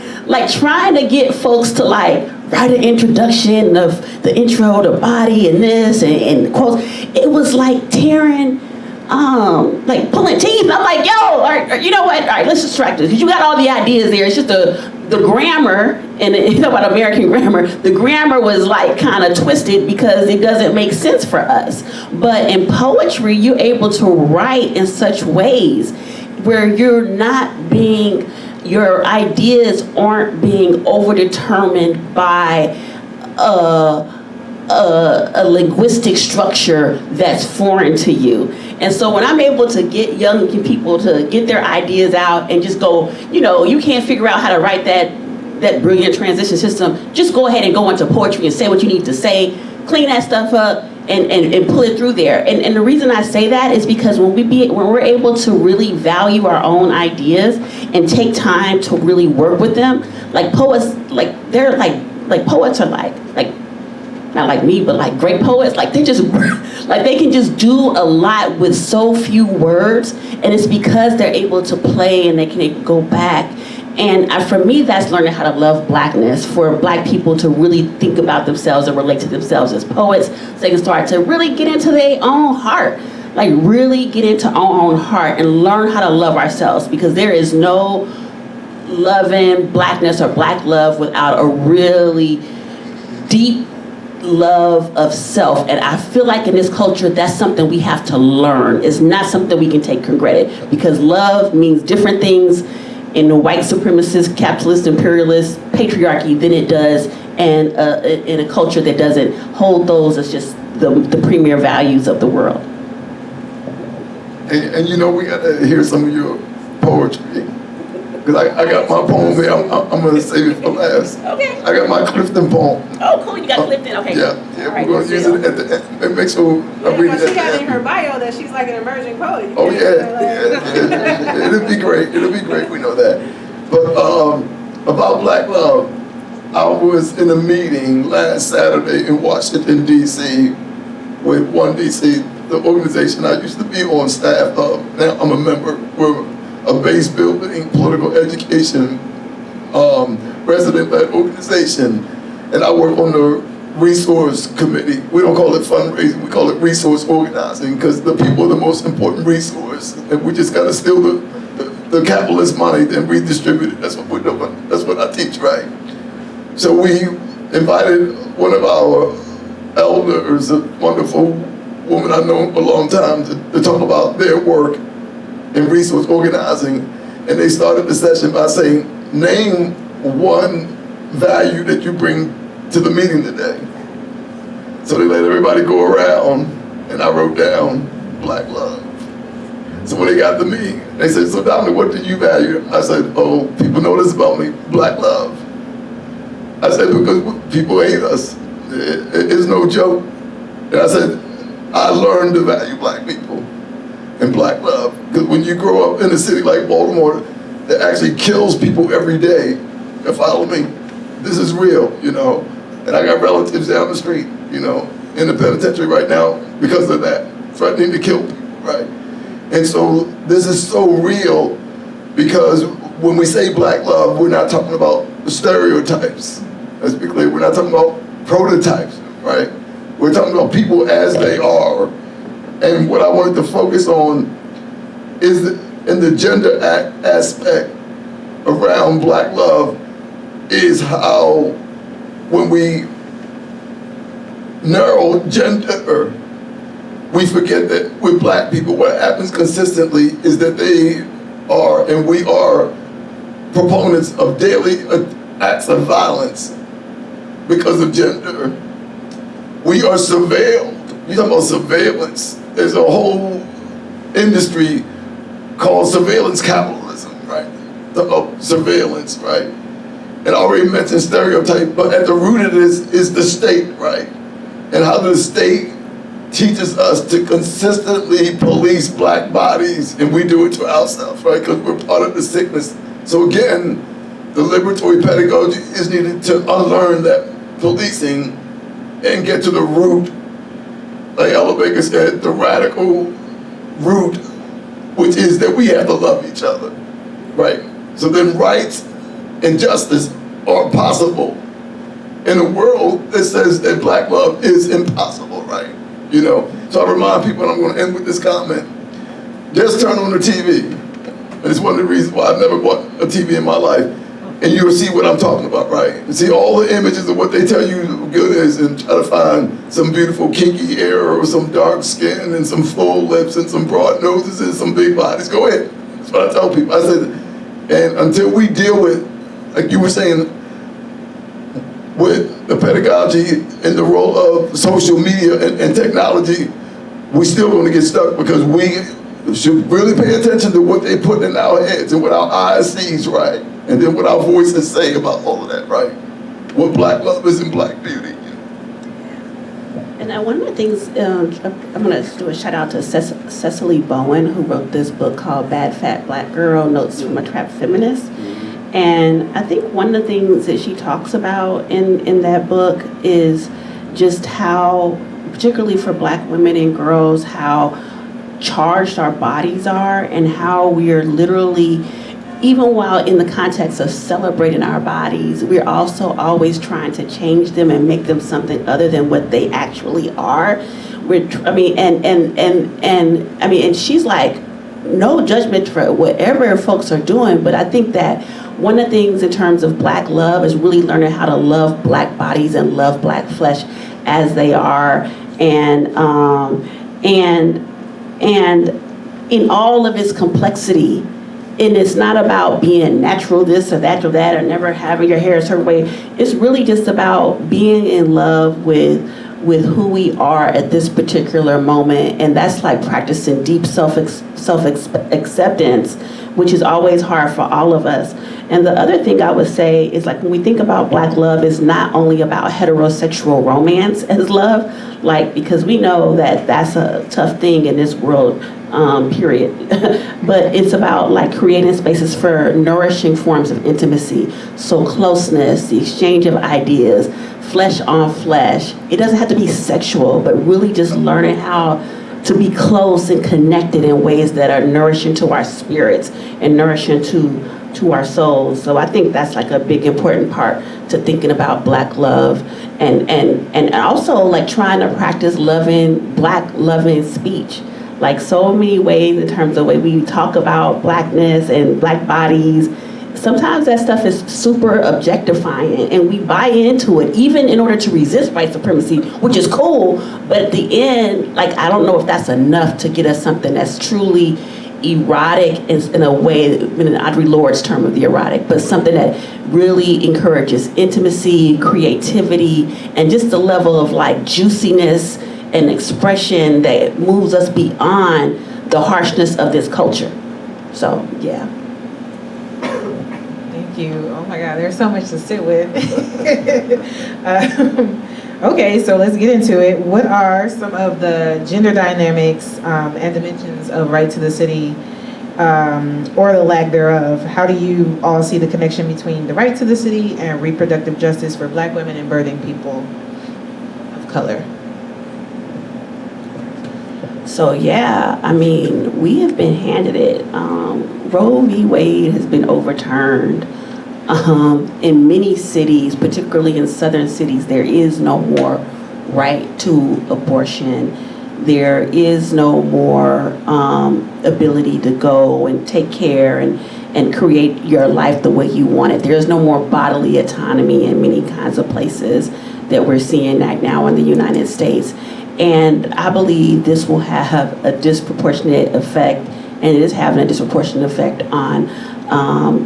Trying to get folks to write an introduction of the intro to body and this and quotes. It was like tearing, pulling teeth. And I'm like, yo, you know what? All right, let's distract this because you got all the ideas there. It's just the grammar, and about American grammar, the grammar was kind of twisted because it doesn't make sense for us. But in poetry, you're able to write in such ways where your ideas aren't being over-determined by a linguistic structure that's foreign to you. And so when I'm able to get young people to get their ideas out and just go, you can't figure out how to write that brilliant transition system, just go ahead and go into poetry and say what you need to say, clean that stuff up, and pull it through there. And the reason I say that is because when we're able to really value our own ideas and take time to really work with them, poets, poets are not like me, but great poets, they just, they can just do a lot with so few words, and it's because they're able to play and they can go back. And for me, that's learning how to love Blackness, for Black people to really think about themselves and relate to themselves as poets, so they can start to really get into their own heart, really get into our own heart and learn how to love ourselves, because there is no loving Blackness or Black love without a really deep love of self. And I feel like in this culture, that's something we have to learn. It's not something we can take for granted, because love means different things in the white supremacist, capitalist, imperialist patriarchy than it does in a culture that doesn't hold those as just the premier values of the world. And we got to hear some of your poetry. Because I got my poem here. I'm going to save it for last. Okay. I got my Clifton poem. Oh, cool. You got Clifton. Okay. Yeah. Right, We're going to use it at the end. And make sure I read it at She the got in end. her bio that she's an emerging poet. Oh, yeah. It'll be great. We know that. But about Black love, I was in a meeting last Saturday in Washington, D.C. with One D.C., the organization I used to be on staff of. Now I'm a member. We're a base building, political education, resident-led organization. And I work on the resource committee. We don't call it fundraising, we call it resource organizing, because the people are the most important resource. And we just gotta steal the capitalist money and redistribute it. That's what we're doing. That's what I teach, right? So we invited one of our elders, a wonderful woman I've known a long time, to talk about their work in resource organizing. And they started the session by saying, name one value that you bring to the meeting today. So they let everybody go around, and I wrote down Black love. So when they got to me, they said, so Dominic, what do you value? I said, oh, people know this about me, Black love. I said, because people hate us. It's no joke. And I said, I learned to value Black people and Black love. Because when you grow up in a city like Baltimore that actually kills people every day, you follow me? This is real, you know. And I got relatives down the street, you know, in the penitentiary right now because of that, threatening to kill people, right? And so this is so real because when we say Black love, we're not talking about stereotypes. Let's be clear, we're not talking about prototypes, right? We're talking about people as they are. And what I wanted to focus on is in the gender aspect around Black love is how when we narrow gender, we forget that with Black people, what happens consistently is that they are, and we are, proponents of daily acts of violence because of gender. We are surveilled. You talk about surveillance. There's a whole industry called surveillance capitalism, right? Surveillance, right? And I already mentioned stereotype, but at the root of this is the state, right? And how the state teaches us to consistently police Black bodies, and we do it to ourselves, right? Because we're part of the sickness. So again, the liberatory pedagogy is needed to unlearn that policing and get to the root, like Ella Baker said, the radical root, which is that we have to love each other, right? So then rights and justice are possible in a world that says that Black love is impossible, right? You know, so I remind people, and I'm going to end with this comment, just turn on the TV. And it's one of the reasons why I've never bought a TV in my life. And you'll see what I'm talking about, right? And see all the images of what they tell you good is, and try to find some beautiful kinky hair or some dark skin and some full lips and some broad noses and some big bodies. Go ahead. That's what I tell people. I said, and until we deal with, like you were saying, with the pedagogy and the role of social media and technology, we're still going to get stuck because we should really pay attention to what they put in our heads and what our eyes sees, right? And then what our voices say about all of that, right? What Black love is and Black beauty. And one of the things, I'm going to do a shout out to Cecily Bowen, who wrote this book called Bad Fat Black Girl, Notes from a Trapped Feminist. And I think one of the things that she talks about in that book is just how, particularly for Black women and girls, how charged our bodies are and how we are literally, even while in the context of celebrating our bodies, we're also always trying to change them and make them something other than what they actually are. And she's like, no judgment for whatever folks are doing, but I think that one of the things in terms of Black love is really learning how to love Black bodies and love Black flesh as they are, and in all of its complexity. And it's not about being natural this or that, or never having your hair a certain way. It's really just about being in love with who we are at this particular moment. And that's like practicing deep self-acceptance, which is always hard for all of us. And the other thing I would say is, like, when we think about Black love, it's not only about heterosexual romance as love, like, because we know that that's a tough thing in this world, period. But it's about like creating spaces for nourishing forms of intimacy. So closeness, the exchange of ideas, flesh on flesh. It doesn't have to be sexual, but really just learning how to be close and connected in ways that are nourishing to our spirits and nourishing to our souls. So I think that's like a big important part to thinking about Black love, and also like trying to practice Black loving speech. Like so many ways in terms of the way we talk about Blackness and Black bodies. Sometimes that stuff is super objectifying and we buy into it, even in order to resist white supremacy, which is cool, but at the end, like, I don't know if that's enough to get us something that's truly erotic in a way, in Audre Lorde's term of the erotic, but something that really encourages intimacy, creativity, and just the level of like juiciness and expression that moves us beyond the harshness of this culture. So, yeah. Thank you. Oh my God, there's so much to sit with. Okay, so let's get into it. What are some of the gender dynamics and dimensions of right to the city, or the lack thereof? How do you all see the connection between the right to the city and reproductive justice for Black women and birthing people of color? So yeah, I mean, we have been handed it. Roe v. Wade has been overturned. In many cities, particularly in southern cities, there is no more right to abortion. There is no more ability to go and take care and create your life the way you want it. There's no more bodily autonomy in many kinds of places that we're seeing that now in the United States. And I believe this will have a disproportionate effect, and it is having a disproportionate effect on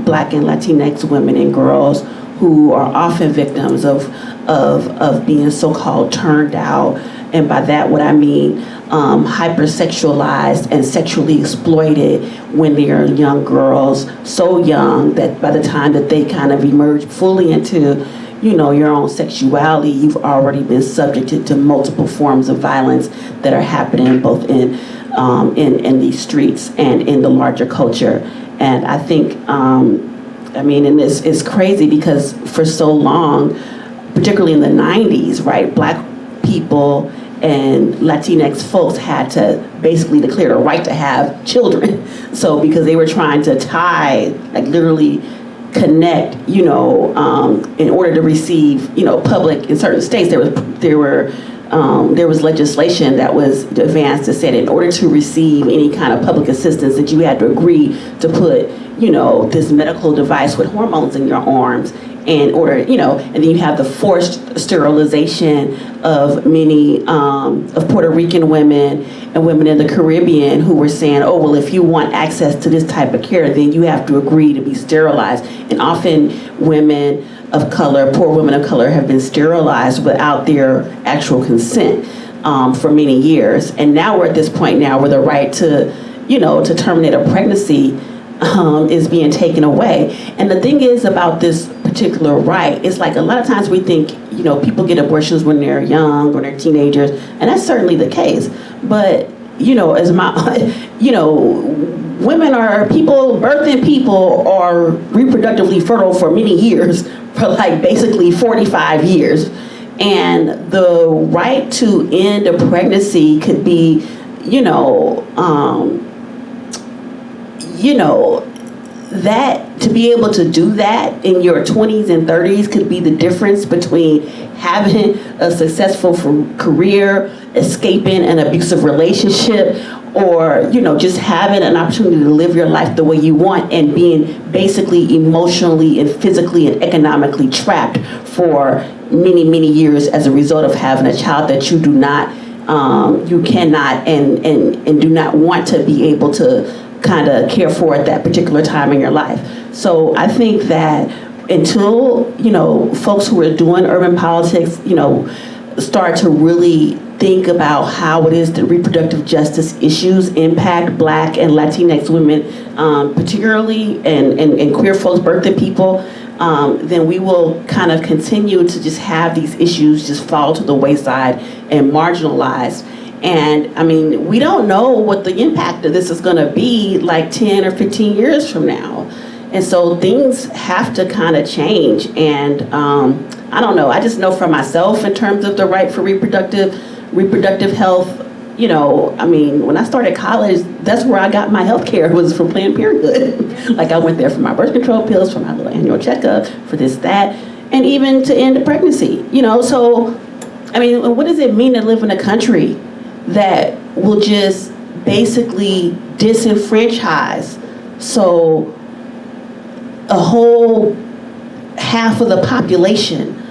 Black and Latinx women and girls who are often victims of being so-called turned out. And by that, what I mean, hypersexualized and sexually exploited when they are young girls, so young that by the time that they kind of emerge fully into your own sexuality, you've already been subjected to multiple forms of violence that are happening both in these streets and in the larger culture. And I think, and this is crazy because for so long, particularly in the 90s, right, Black people and Latinx folks had to basically declare the right to have children. So because they were trying to tie, like literally connect, in order to receive, public, in certain states, there was legislation that was advanced that said in order to receive any kind of public assistance that you had to agree to put, this medical device with hormones in your arms in order, and then you have the forced sterilization of many of Puerto Rican women and women in the Caribbean who were saying, oh, well, if you want access to this type of care, then you have to agree to be sterilized. And often women of color, poor women of color, have been sterilized without their actual consent for many years. And now we're at this point now where the right to, to terminate a pregnancy is being taken away. And the thing is about this particular right, it's like a lot of times we think, people get abortions when they're young or they're teenagers, and that's certainly the case. But, women are people, birthing people are reproductively fertile for many years, for like basically 45 years. And the right to end a pregnancy could be, that to be able to do that in your 20s and 30s could be the difference between having a successful career, escaping an abusive relationship, or just having an opportunity to live your life the way you want and being basically emotionally and physically and economically trapped for many, many years as a result of having a child that you do not, you cannot and do not want to be able to kind of care for at that particular time in your life. So I think that until, folks who are doing urban politics, start to really think about how it is that reproductive justice issues impact Black and Latinx women, particularly, and queer folks, birthing people, then we will kind of continue to just have these issues just fall to the wayside and marginalized. And I mean, we don't know what the impact of this is going to be like 10 or 15 years from now. And so things have to kind of change. And I don't know, I just know for myself in terms of the right for reproductive health, you know, I mean, when I started college, that's where I got my health care, was from Planned Parenthood. Like, I went there for my birth control pills, for my little annual checkup, for this, that, and even to end a pregnancy, you know. So, I mean, what does it mean to live in a country that will just basically disenfranchise so a whole half of the population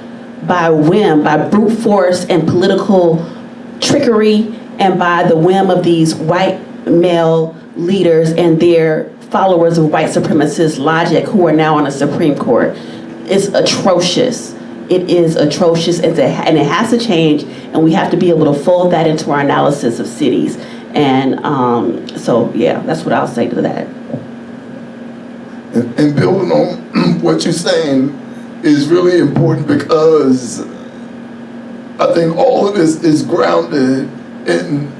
by whim, by brute force and political trickery, and by the whim of these white male leaders and their followers of white supremacist logic who are now on the Supreme Court? It's atrocious. It is atrocious, and it has to change, and we have to be able to fold that into our analysis of cities. And so, yeah, that's what I'll say to that. And building on what you're saying is really important, because I think all of this is grounded in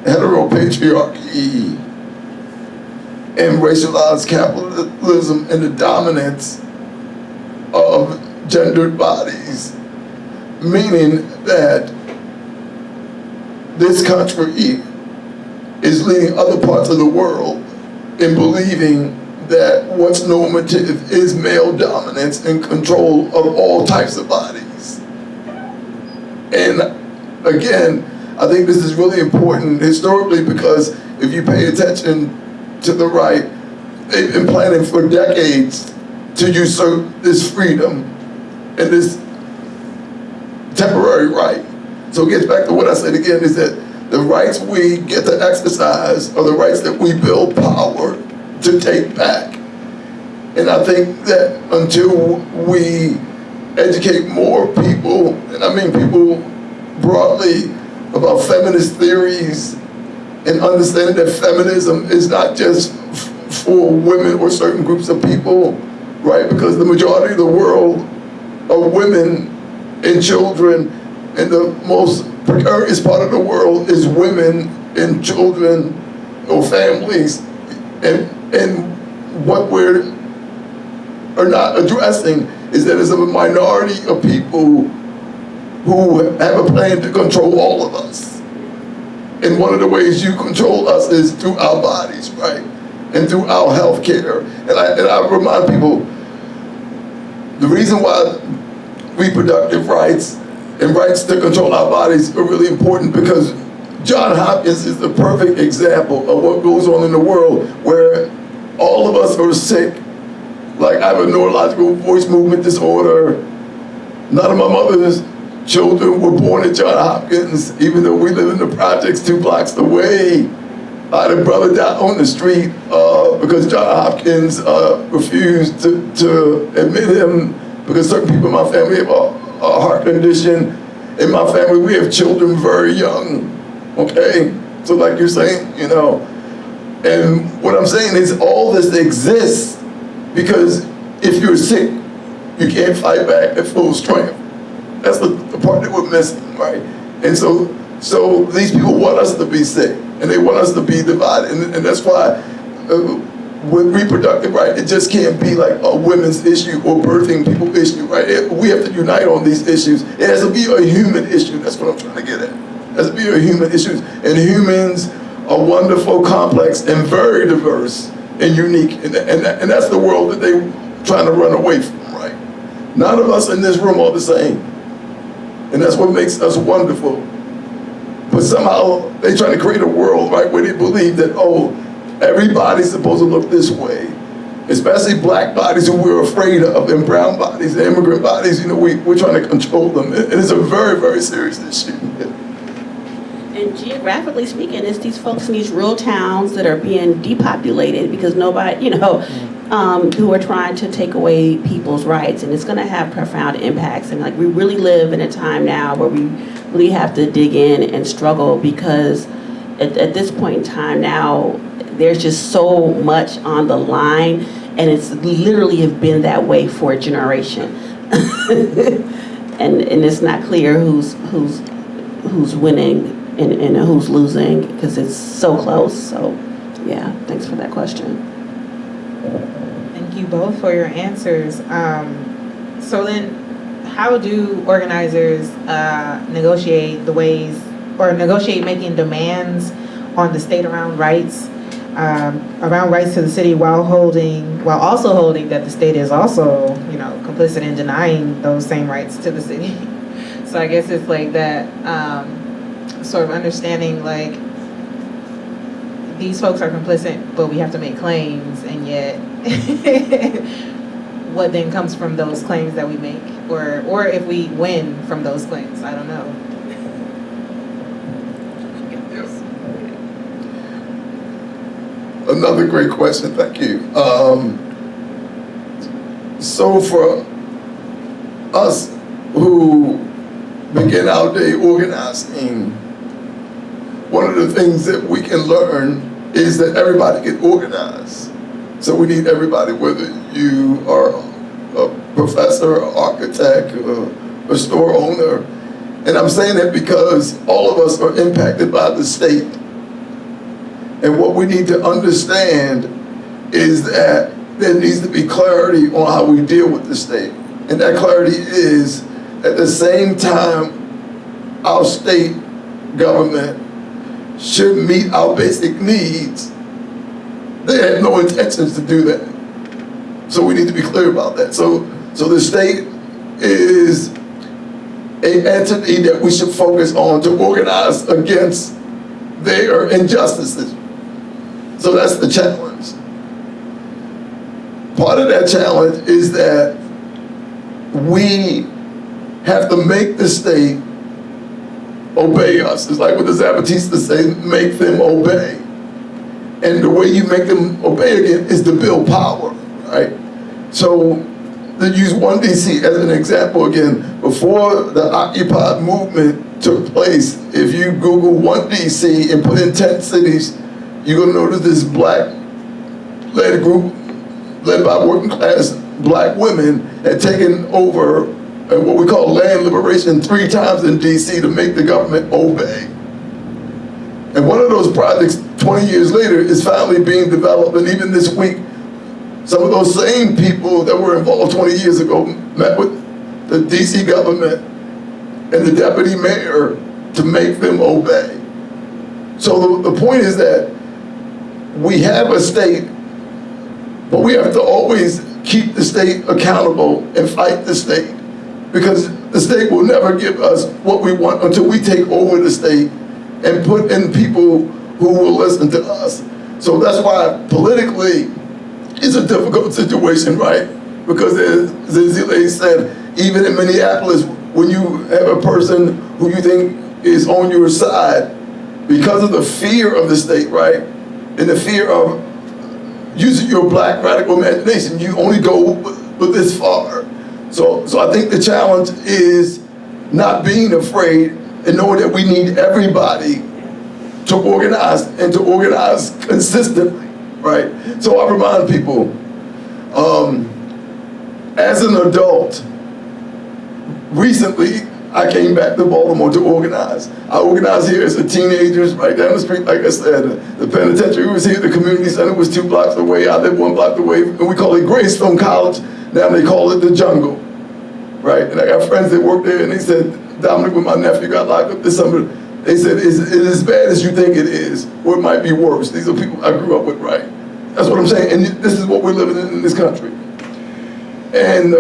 heteropatriarchy and racialized capitalism and the dominance of gendered bodies, meaning that this country is leading other parts of the world in believing that what's normative is male dominance and control of all types of bodies. And again, I think this is really important historically, because if you pay attention to the right, they've been planning for decades to usurp this freedom and this temporary right. So it gets back to what I said again, is that the rights we get to exercise are the rights that we build power to take back. And I think that until we educate more people, and I mean people broadly, about feminist theories and understanding that feminism is not just for women or certain groups of people, right? Because the majority of the world are women and children, and the most precarious part of the world is women and children or families. And what we're not addressing is that there's a minority of people who have a plan to control all of us. And one of the ways you control us is through our bodies, right? And through our health care. And I remind people, the reason why reproductive rights and rights to control our bodies are really important, because Johns Hopkins is the perfect example of what goes on in the world, where all of us are sick. Like, I have a neurological voice movement disorder. None of my mother's children were born at Johns Hopkins, even though we live in the projects 2 blocks away. I had a brother die on the street because Johns Hopkins refused to admit him, because certain people in my family have a heart condition. In my family, we have children very young, okay? So like you're saying, you know, and what I'm saying is all this exists because if you're sick, you can't fight back at full strength. That's the part that we're missing, right? And so these people want us to be sick, and they want us to be divided, and that's why with reproductive right, it just can't be like a women's issue or birthing people issue, right? We have to unite on these issues. It has to be a human issue. That's what I'm trying to get at. It has to be a human issue, and humans are wonderful, complex, and very diverse and unique, and that's the world that they're trying to run away from, right? None of us in this room are the same, and that's what makes us wonderful. But somehow they try to create a world, right, where they believe that, oh, everybody's supposed to look this way, especially black bodies who we're afraid of, and brown bodies, and immigrant bodies, you know, we're trying to control them. And it's a very, very serious issue. And geographically speaking, it's these folks in these rural towns that are being depopulated because nobody, you know, who are trying to take away people's rights, and it's going to have profound impacts. And like, we really live in a time now where we really have to dig in and struggle, because at this point in time now, there's just so much on the line, and it's literally have been that way for a generation. And it's not clear who's winning and who's losing, because it's so close. So yeah, thanks for that question. Thank you both for your answers. So then, how do organizers negotiate the ways, or negotiate making demands on the state around rights to the city, while also holding that the state is also, complicit in denying those same rights to the city? So I guess it's like that sort of understanding, like, these folks are complicit, but we have to make claims, and yet what then comes from those claims that we make, or if we win from those claims, I don't know. Another great question, thank you. So for us who begin our day organizing, one of the things that we can learn is that everybody can organize. So we need everybody, whether you are a professor, an architect, a store owner. And I'm saying that because all of us are impacted by the state. And what we need to understand is that there needs to be clarity on how we deal with the state. And that clarity is, at the same time, our state government should meet our basic needs. They had no intentions to do that. So we need to be clear about that. So the state is an entity that we should focus on to organize against their injustices. So that's the challenge. Part of that challenge is that we have to make the state obey us. It's like what the Zapatistas say, make them obey. And the way you make them obey again is to build power, right? So to use 1DC as an example again, before the Occupy movement took place, if you Google 1DC and put in 10 cities, you're gonna notice this black-led group, led by working class black women, had taken over what we call land liberation 3 times in DC to make the government obey. And one of those projects 20 years later is finally being developed, and even this week, some of those same people that were involved 20 years ago met with the DC government and the deputy mayor to make them obey. So the point is that we have a state, but we have to always keep the state accountable and fight the state, because the state will never give us what we want until we take over the state and put in people who will listen to us. So that's why politically it's a difficult situation, right? Because as Zenzele said, even in Minneapolis, when you have a person who you think is on your side, because of the fear of the state, right? And the fear of using your black radical imagination, you only go but this far. So I think the challenge is not being afraid and knowing that we need everybody to organize, and to organize consistently, right? So I remind people, as an adult, recently I came back to Baltimore to organize. I organized here as a teenager, right down the street, like I said. The penitentiary was here, the community center was 2 blocks away, I lived 1 block away, and we call it Greystone College. Now they call it the jungle, right? And I got friends that work there, and they said, Dominic, when my nephew got locked up this summer, they said, it is as bad as you think it is, or it might be worse. These are people I grew up with, right? That's what I'm saying, and this is what we're living in this country. And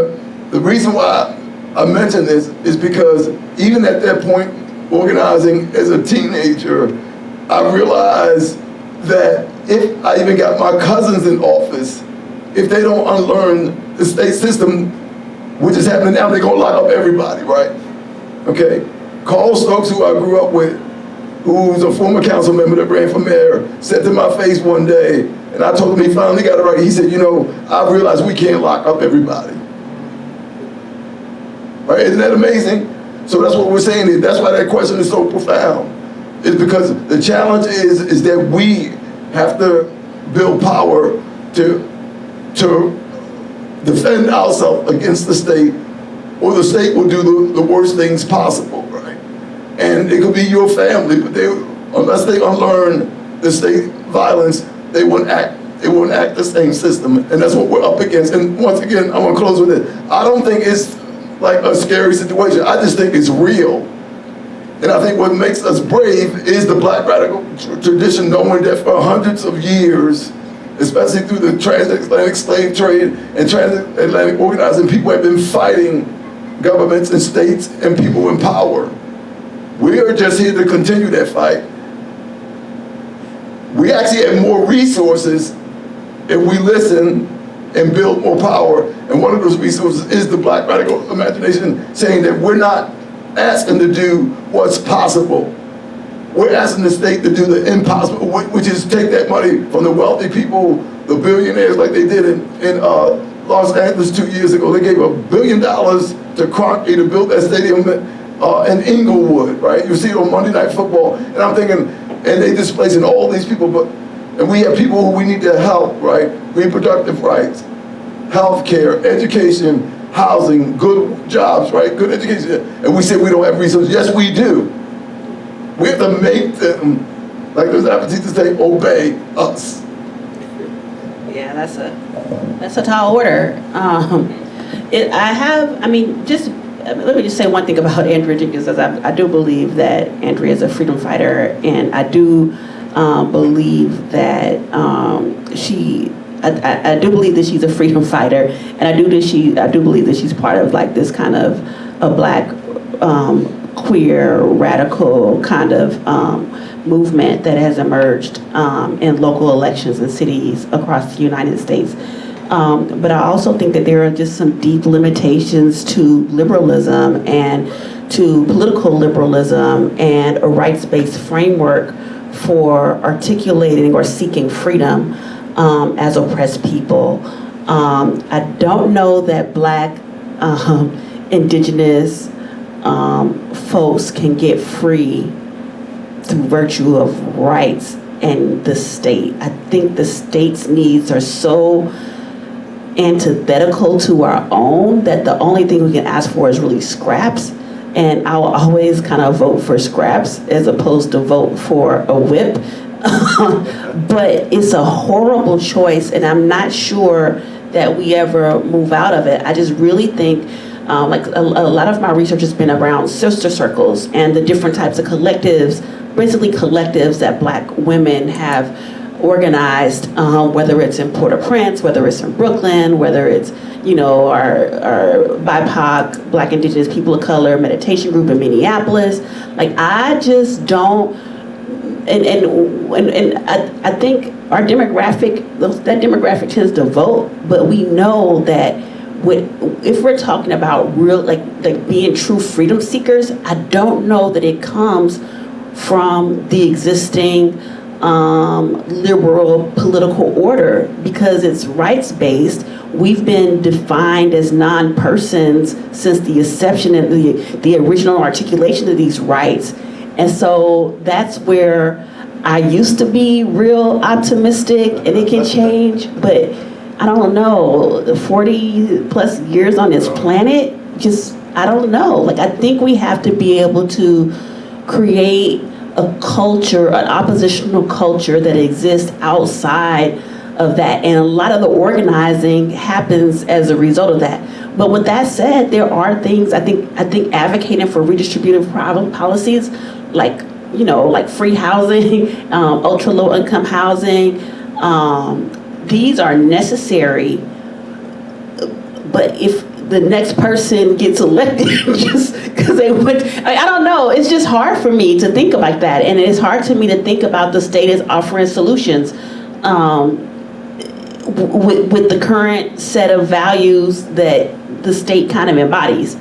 the reason why I mention this is because even at that point, organizing as a teenager, I realized that if I even got my cousins in office, if they don't unlearn the state system, which is happening now, they're gonna lock up everybody, right? Okay, Carl Stokes, who I grew up with, who's a former council member that ran for mayor, said to my face one day, and I told him he finally got it right, he said, I realized we can't lock up everybody. Right, isn't that amazing? So that's what we're saying, that's why that question is so profound. It's because the challenge is that we have to build power to defend ourselves against the state, or the state will do the worst things possible, right? and it could be your family, but unless they unlearn the state violence, they won't act the same system, and that's what we're up against. And once again, I'm gonna close with it. I don't think it's like a scary situation. I just think it's real. And I think what makes us brave is the Black radical tradition, knowing that for hundreds of years, especially through the transatlantic slave trade and transatlantic organizing, people have been fighting governments and states and people in power. We are just here to continue that fight. We actually have more resources if we listen and build more power. And one of those resources is the Black radical imagination, saying that we're not asking to do what's possible. We're asking the state to do the impossible, which is take that money from the wealthy people, the billionaires, like they did in Los Angeles 2 years ago. They gave $1 billion to Kroenke to build that stadium in Inglewood, right? You see it on Monday Night Football, and I'm thinking, and they displacing all these people, and we have people who we need to help, right? Reproductive rights, health care, education, housing, good jobs, right? Good education. And we say we don't have resources. Yes, we do. We have to make them, like those appetites say, obey us. Yeah, that's a tall order. Let me just say one thing about Andrea Jenkins, is I do believe that Andrea is a freedom fighter, and I do believe that I do believe that she's a freedom fighter, and I do believe that she's part of like this kind of a Black queer radical kind of movement that has emerged in local elections in cities across the United States. But I also think that there are just some deep limitations to liberalism and to political liberalism and a rights-based framework for articulating or seeking freedom as oppressed people. I don't know that Black indigenous folks can get free through virtue of rights and the state. I think the state's needs are so antithetical to our own that the only thing we can ask for is really scraps. And I will always kind of vote for scraps as opposed to vote for a whip. But it's a horrible choice, and I'm not sure that we ever move out of it. I just really think like a lot of my research has been around sister circles and the different types of collectives, basically collectives that Black women have organized, whether it's in Port-au-Prince, whether it's in Brooklyn, whether it's, our BIPOC, Black Indigenous People of Color meditation group in Minneapolis. Like, I just don't, and I think our demographic, that demographic tends to vote, but we know that if we're talking about real, like being true freedom seekers, I don't know that it comes from the existing liberal political order, because it's rights-based. We've been defined as non-persons since the inception and the original articulation of these rights. And so that's where I used to be real optimistic, and it can change, but I don't know, the 40 plus years on this planet, I don't know. Like, I think we have to be able to create a culture, an oppositional culture that exists outside of that. And a lot of the organizing happens as a result of that. But with that said, there are things, I think advocating for redistributive policies, like free housing, ultra low income housing, these are necessary. But if the next person gets elected just because they would, I don't know, it's just hard for me to think like that. And it's hard to me to think about the state as offering solutions with the current set of values that the state kind of embodies.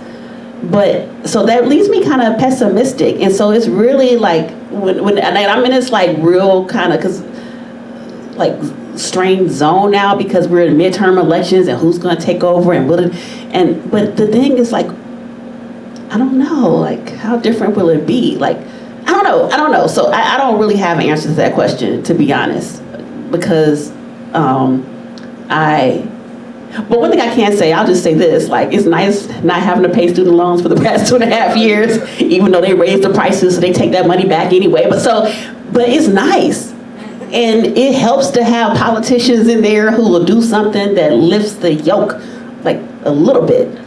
But so that leaves me kind of pessimistic. And so it's really like, when and I'm in this like real kind of, strange zone now, because we're in midterm elections and who's going to take over but the thing is, like, I don't know, like, how different will it be? Like, I don't know. So I don't really have an answer to that question, to be honest, because I But one thing I can say, I'll just say this, like, it's nice not having to pay student loans for the past 2.5 years, even though they raised the prices, so they take that money back anyway. But it's nice. And it helps to have politicians in there who will do something that lifts the yoke, like, a little bit.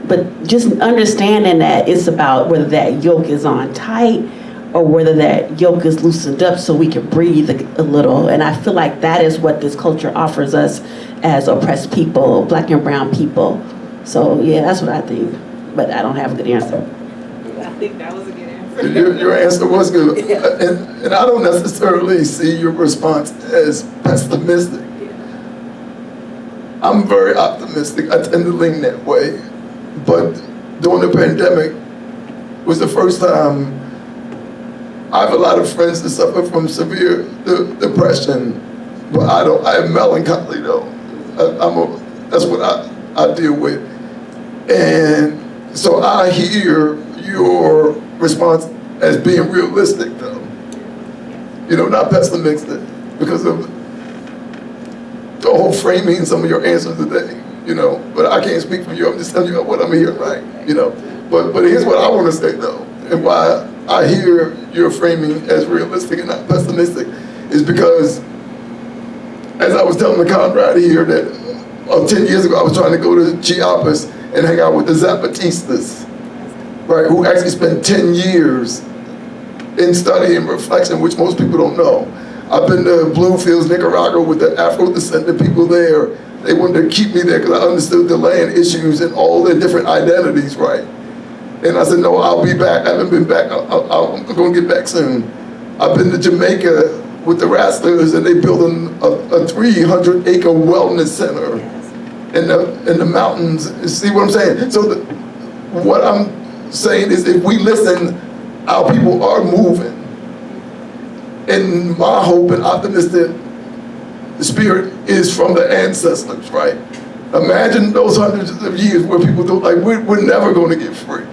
But just understanding that it's about whether that yoke is on tight or whether that yoke is loosened up so we can breathe a little. And I feel like that is what this culture offers us as oppressed people, Black and brown people. So yeah, that's what I think. But I don't have a good answer. I think that was a good answer. Your answer was good. And I don't necessarily see your response as pessimistic. I'm very optimistic. I tend to lean that way. But during the pandemic was the first time I have a lot of friends that suffer from severe depression, but I have melancholy though. That's what I deal with. And so I hear your response as being realistic though. You know, not pessimistic because of the whole framing some of your answers today, you know. But I can't speak for you, I'm just telling you what I'm hearing, right? You know. But here's what I want to say though, and why I hear your framing as realistic and not pessimistic is because as I was telling the comrade here that 10 years ago I was trying to go to Chiapas and hang out with the Zapatistas, right, who actually spent 10 years in study and reflection, which most people don't know. I've been to Bluefields, Nicaragua with the Afro-descendant people there. They wanted to keep me there because I understood the land issues and all their different identities, right? And I said, no, I'll be back. I haven't been back. I'm going to get back soon. I've been to Jamaica with the Rastlers, and they built a 300-acre wellness center in the mountains. See what I'm saying? So what I'm saying is if we listen, our people are moving. And my hope and optimistic spirit is from the ancestors, right? Imagine those hundreds of years where people do like, we're never going to get free.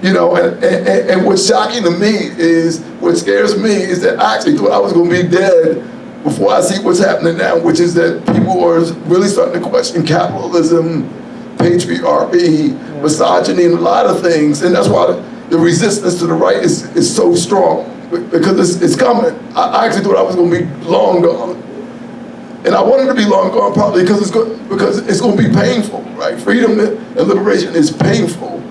You know, and what's shocking to me is, what scares me is that I actually thought I was going to be dead before I see what's happening now, which is that people are really starting to question capitalism, patriarchy, misogyny, and a lot of things. And that's why the resistance to the right is so strong, because it's coming. I actually thought I was going to be long gone. And I wanted to be long gone probably because it's going to be painful, right? Freedom and liberation is painful.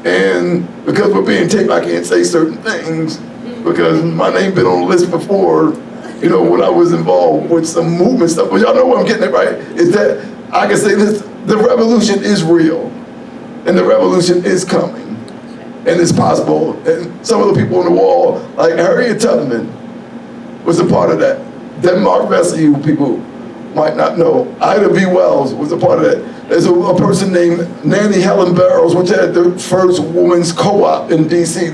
And because we're being taped, I can't say certain things because my name been on the list before, you know, when I was involved with some movement stuff. But y'all know where I'm getting it, right? Is that I can say this, the revolution is real and the revolution is coming and it's possible. And some of the people on the wall, like Harriet Tubman was a part of that. Denmark Vesey, who people might not know. Ida B. Wells was a part of that. There's a person named Nanny Helen Barrows, which had the first women's co-op in DC.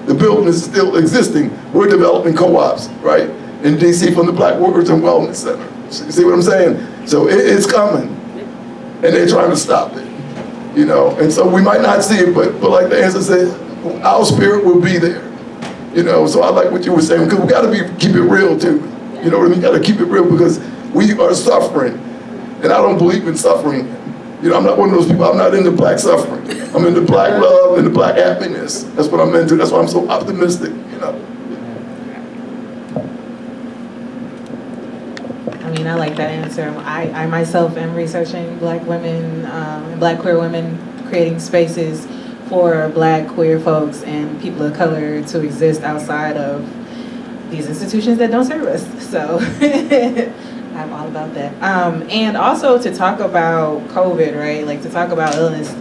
The building is still existing. We're developing co-ops, right, in DC from the Black Workers and Wellness Center. See what I'm saying? So it's coming, and they're trying to stop it, you know. And so we might not see it, but like the answer said, our spirit will be there, you know. So I like what you were saying, because we got to keep it real too. You know what I mean? Got to keep it real because we are suffering, and I don't believe in suffering. You know, I'm not one of those people. I'm not into black suffering. I'm into black love and the black happiness. That's what I'm into. That's why I'm so optimistic. You know. I mean, I like that answer. I myself am researching Black women, Black queer women, creating spaces for Black queer folks and people of color to exist outside of these institutions that don't serve us. So I'm all about that. And also to talk about COVID, right? Like to talk about illness.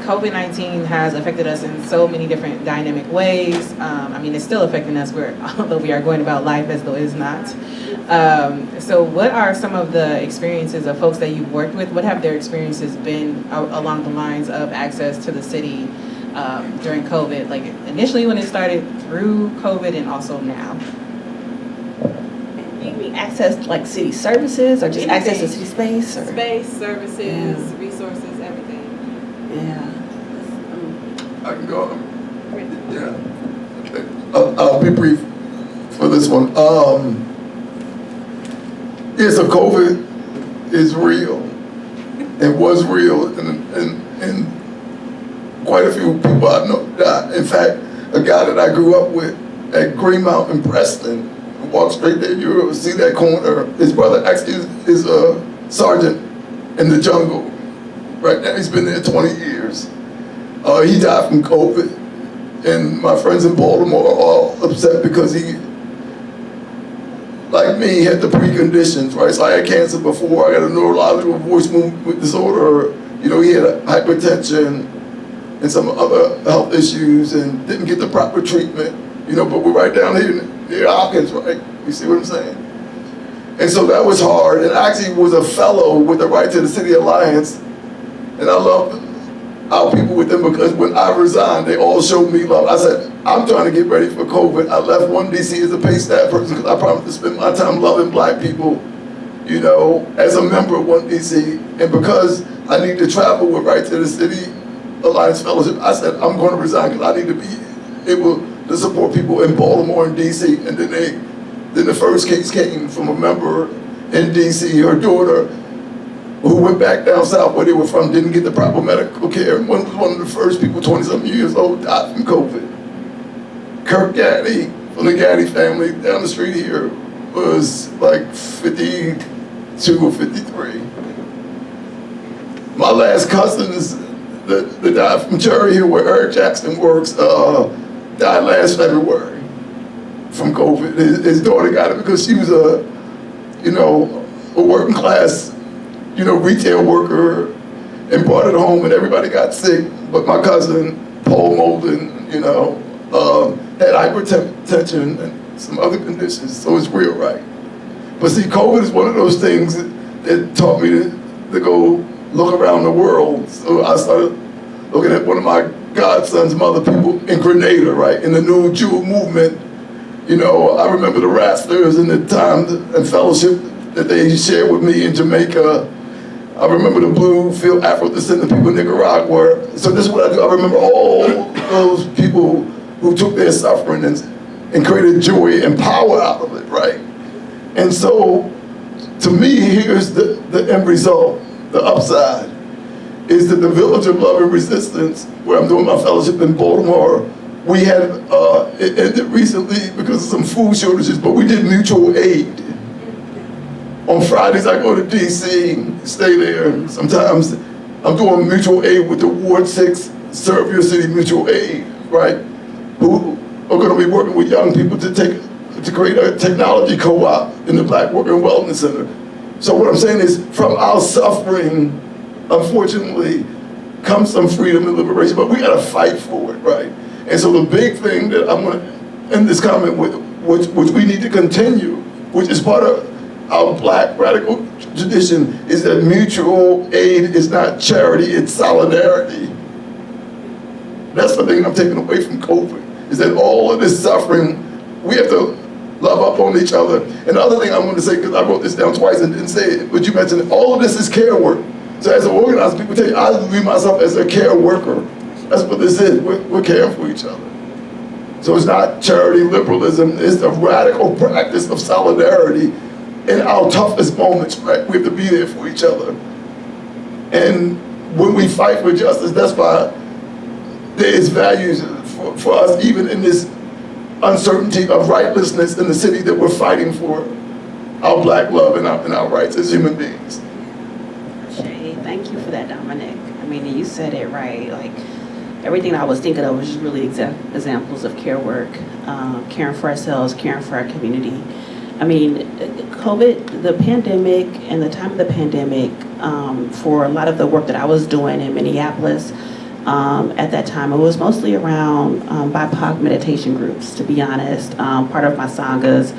COVID-19 has affected us in so many different dynamic ways. I mean, it's still affecting us, although we are going about life as though it is not. So what are some of the experiences of folks that you've worked with? What have their experiences been along the lines of access to the city during COVID? Like initially when it started, through COVID, and also now? You mean access like city services or just Anything. access to city space? Or? Space, services, resources, everything. Yeah. I can go. Yeah. Okay. I'll be brief for this one. Yeah, so COVID is real. It was real, and quite a few people I know died. In fact, a guy that I grew up with at Greenmount in Preston, walk straight there, you see that corner, his brother actually is a sergeant in the jungle. Right now, he's been there 20 years. He died from COVID, and my friends in Baltimore are all upset because he, like me, had the preconditions, right? So I had cancer before, I got a neurological voice movement disorder, you know, he had hypertension and some other health issues and didn't get the proper treatment, you know, but we're right down here near Hopkins, right? You see what I'm saying? And so that was hard, and I actually was a fellow with the Right to the City Alliance, and I loved our people with them because when I resigned, they all showed me love. I said, I'm trying to get ready for COVID. I left One DC as a paid staff person because I promised to spend my time loving black people, you know, as a member of One DC. And because I need to travel with Right to the City Alliance Fellowship, I said, I'm going to resign because I need to be able to support people in Baltimore and DC. And then the first case came from a member in DC, her daughter, who went back down south where they were from, didn't get the proper medical care. And one was one of the first people, 20-something years old, died from COVID. Kirk Gaddy, from the Gaddy family down the street here, was like 52 or 53. My last cousins that died from Cherry Hill, where Eric Jackson works, died last February from COVID. His daughter got it because she was a working class, retail worker, and brought it home, and everybody got sick. But my cousin, Paul Moulden, had hypertension and some other conditions, so it's real, right? But see, COVID is one of those things that taught me to go look around the world. So I started looking at one of my godson's mother people in Grenada, right, in the new Jew movement. I remember the wrestlers and the time and fellowship that they shared with me in Jamaica. I remember the Bluefield Afro-descendant people in Nicaragua. So this is what I do. I remember all those people who took their suffering and created joy and power out of it, right? And so, to me, here's the end result, the upside, is that the Village of Love and Resistance, where I'm doing my fellowship in Baltimore, we had, it ended recently because of some food shortages, but we did mutual aid. On Fridays, I go to DC, stay there. Sometimes I'm doing mutual aid with the Ward 6 Serve Your City Mutual Aid, right? Who are going to be working with young people to create a technology co-op in the Black Worker and Wellness Center. So what I'm saying is, from our suffering, unfortunately, comes some freedom and liberation, but we got to fight for it, right? And so the big thing that I'm going to end this comment with, which we need to continue, which is part of our Black radical tradition, is that mutual aid is not charity, it's solidarity. That's the thing I'm taking away from COVID, is that all of this suffering, we have to love up on each other. And the other thing I'm going to say, because I wrote this down twice and didn't say it, but you mentioned all of this is care work. So as an organizer, people tell you, I view myself as a care worker. That's what this is. We're caring for each other. So it's not charity liberalism, it's the radical practice of solidarity in our toughest moments, right? We have to be there for each other. And when we fight for justice, that's why there is values for us, even in this uncertainty of rightlessness in the city, that we're fighting for our Black love and our rights as human beings. Thank you for that, Dominic. I mean, you said it right. Like, everything I was thinking of was just really examples of care work, caring for ourselves, caring for our community. I mean, COVID, the pandemic, and the time of the pandemic, for a lot of the work that I was doing in Minneapolis, at that time, it was mostly around BIPOC meditation groups, to be honest. Part of my sanghas,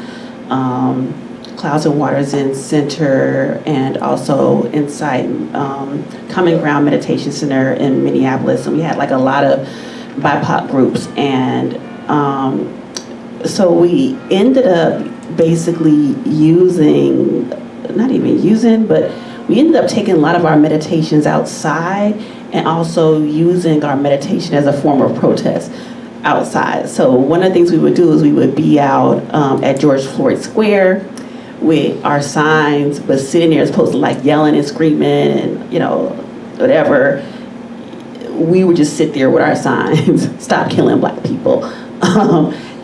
Clouds and Waters in Center, and also Insight, Common Ground Meditation Center in Minneapolis. And we had like a lot of BIPOC groups. And so we ended up basically but we ended up taking a lot of our meditations outside and also using our meditation as a form of protest outside. So one of the things we would do is we would be out at George Floyd Square. with our signs, but sitting there as opposed to like yelling and screaming and, you know, whatever. We would just sit there with our signs, stop killing Black people.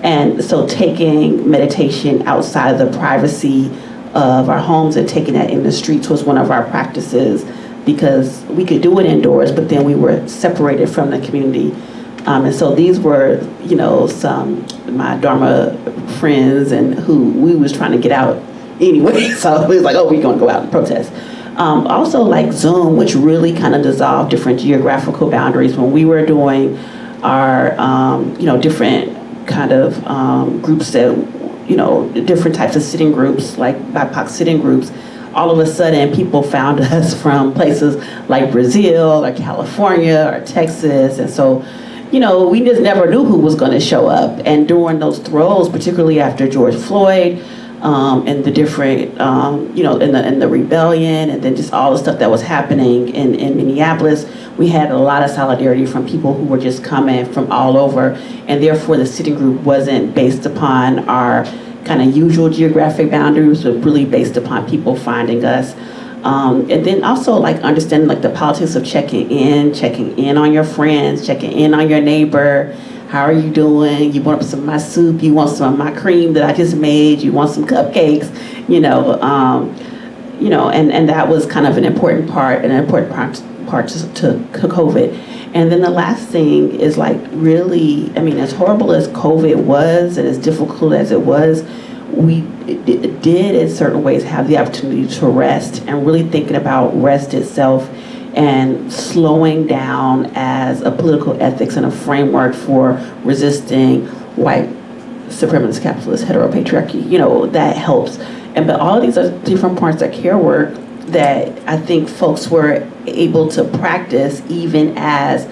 And so taking meditation outside of the privacy of our homes and taking that in the streets was one of our practices, because we could do it indoors, but then we were separated from the community. And so these were, you know, my Dharma friends and who we was trying to get out anyway. So it was like, oh, we're going to go out and protest. Also like Zoom, which really kind of dissolved different geographical boundaries when we were doing our, you know, different kind of groups that, you know, different types of sitting groups, like BIPOC sitting groups. All of a sudden, people found us from places like Brazil or California or Texas. And so, you know, we just never knew who was going to show up. And during those throws, particularly after George Floyd, and the different, you know, in the rebellion, and then just all the stuff that was happening in Minneapolis, we had a lot of solidarity from people who were just coming from all over. And therefore, the sitting group wasn't based upon our kind of usual geographic boundaries, but really based upon people finding us. And then also like understanding like the politics of checking in on your friends, checking in on your neighbor. How are you doing? You want some of my soup? You want some of my cream that I just made? You want some cupcakes? You know, and that was kind of an important part to COVID. And then the last thing is like really, I mean, as horrible as COVID was and as difficult as it was, we did in certain ways have the opportunity to rest, and really thinking about rest itself and slowing down as a political ethics and a framework for resisting white supremacist capitalist heteropatriarchy. You know, that helps. But all of these are different parts of care work that I think folks were able to practice, even as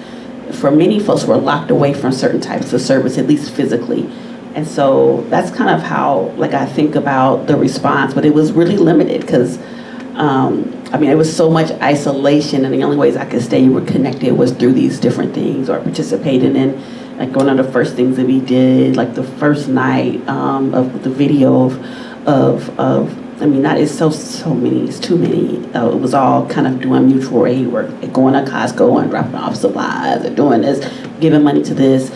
for many folks were locked away from certain types of service, at least physically. And so that's kind of how like I think about the response, but it was really limited because I mean, it was so much isolation, and the only ways I could stay connected was through these different things or participating in, like one of the first things that we did, like the first night of the video of I mean, not it's so many, it's too many. It was all kind of doing mutual aid work, like going to Costco and dropping off supplies, or doing this, giving money to this.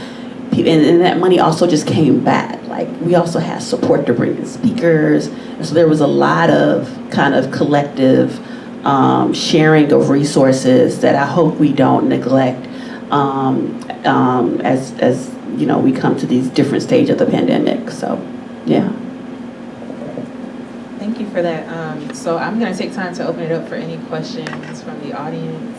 And that money also just came back. Like we also had support to bring in speakers. And so there was a lot of kind of collective sharing of resources that I hope we don't neglect as you know, we come to these different stages of the pandemic. So, yeah. Thank you for that. So I'm going to take time to open it up for any questions from the audience.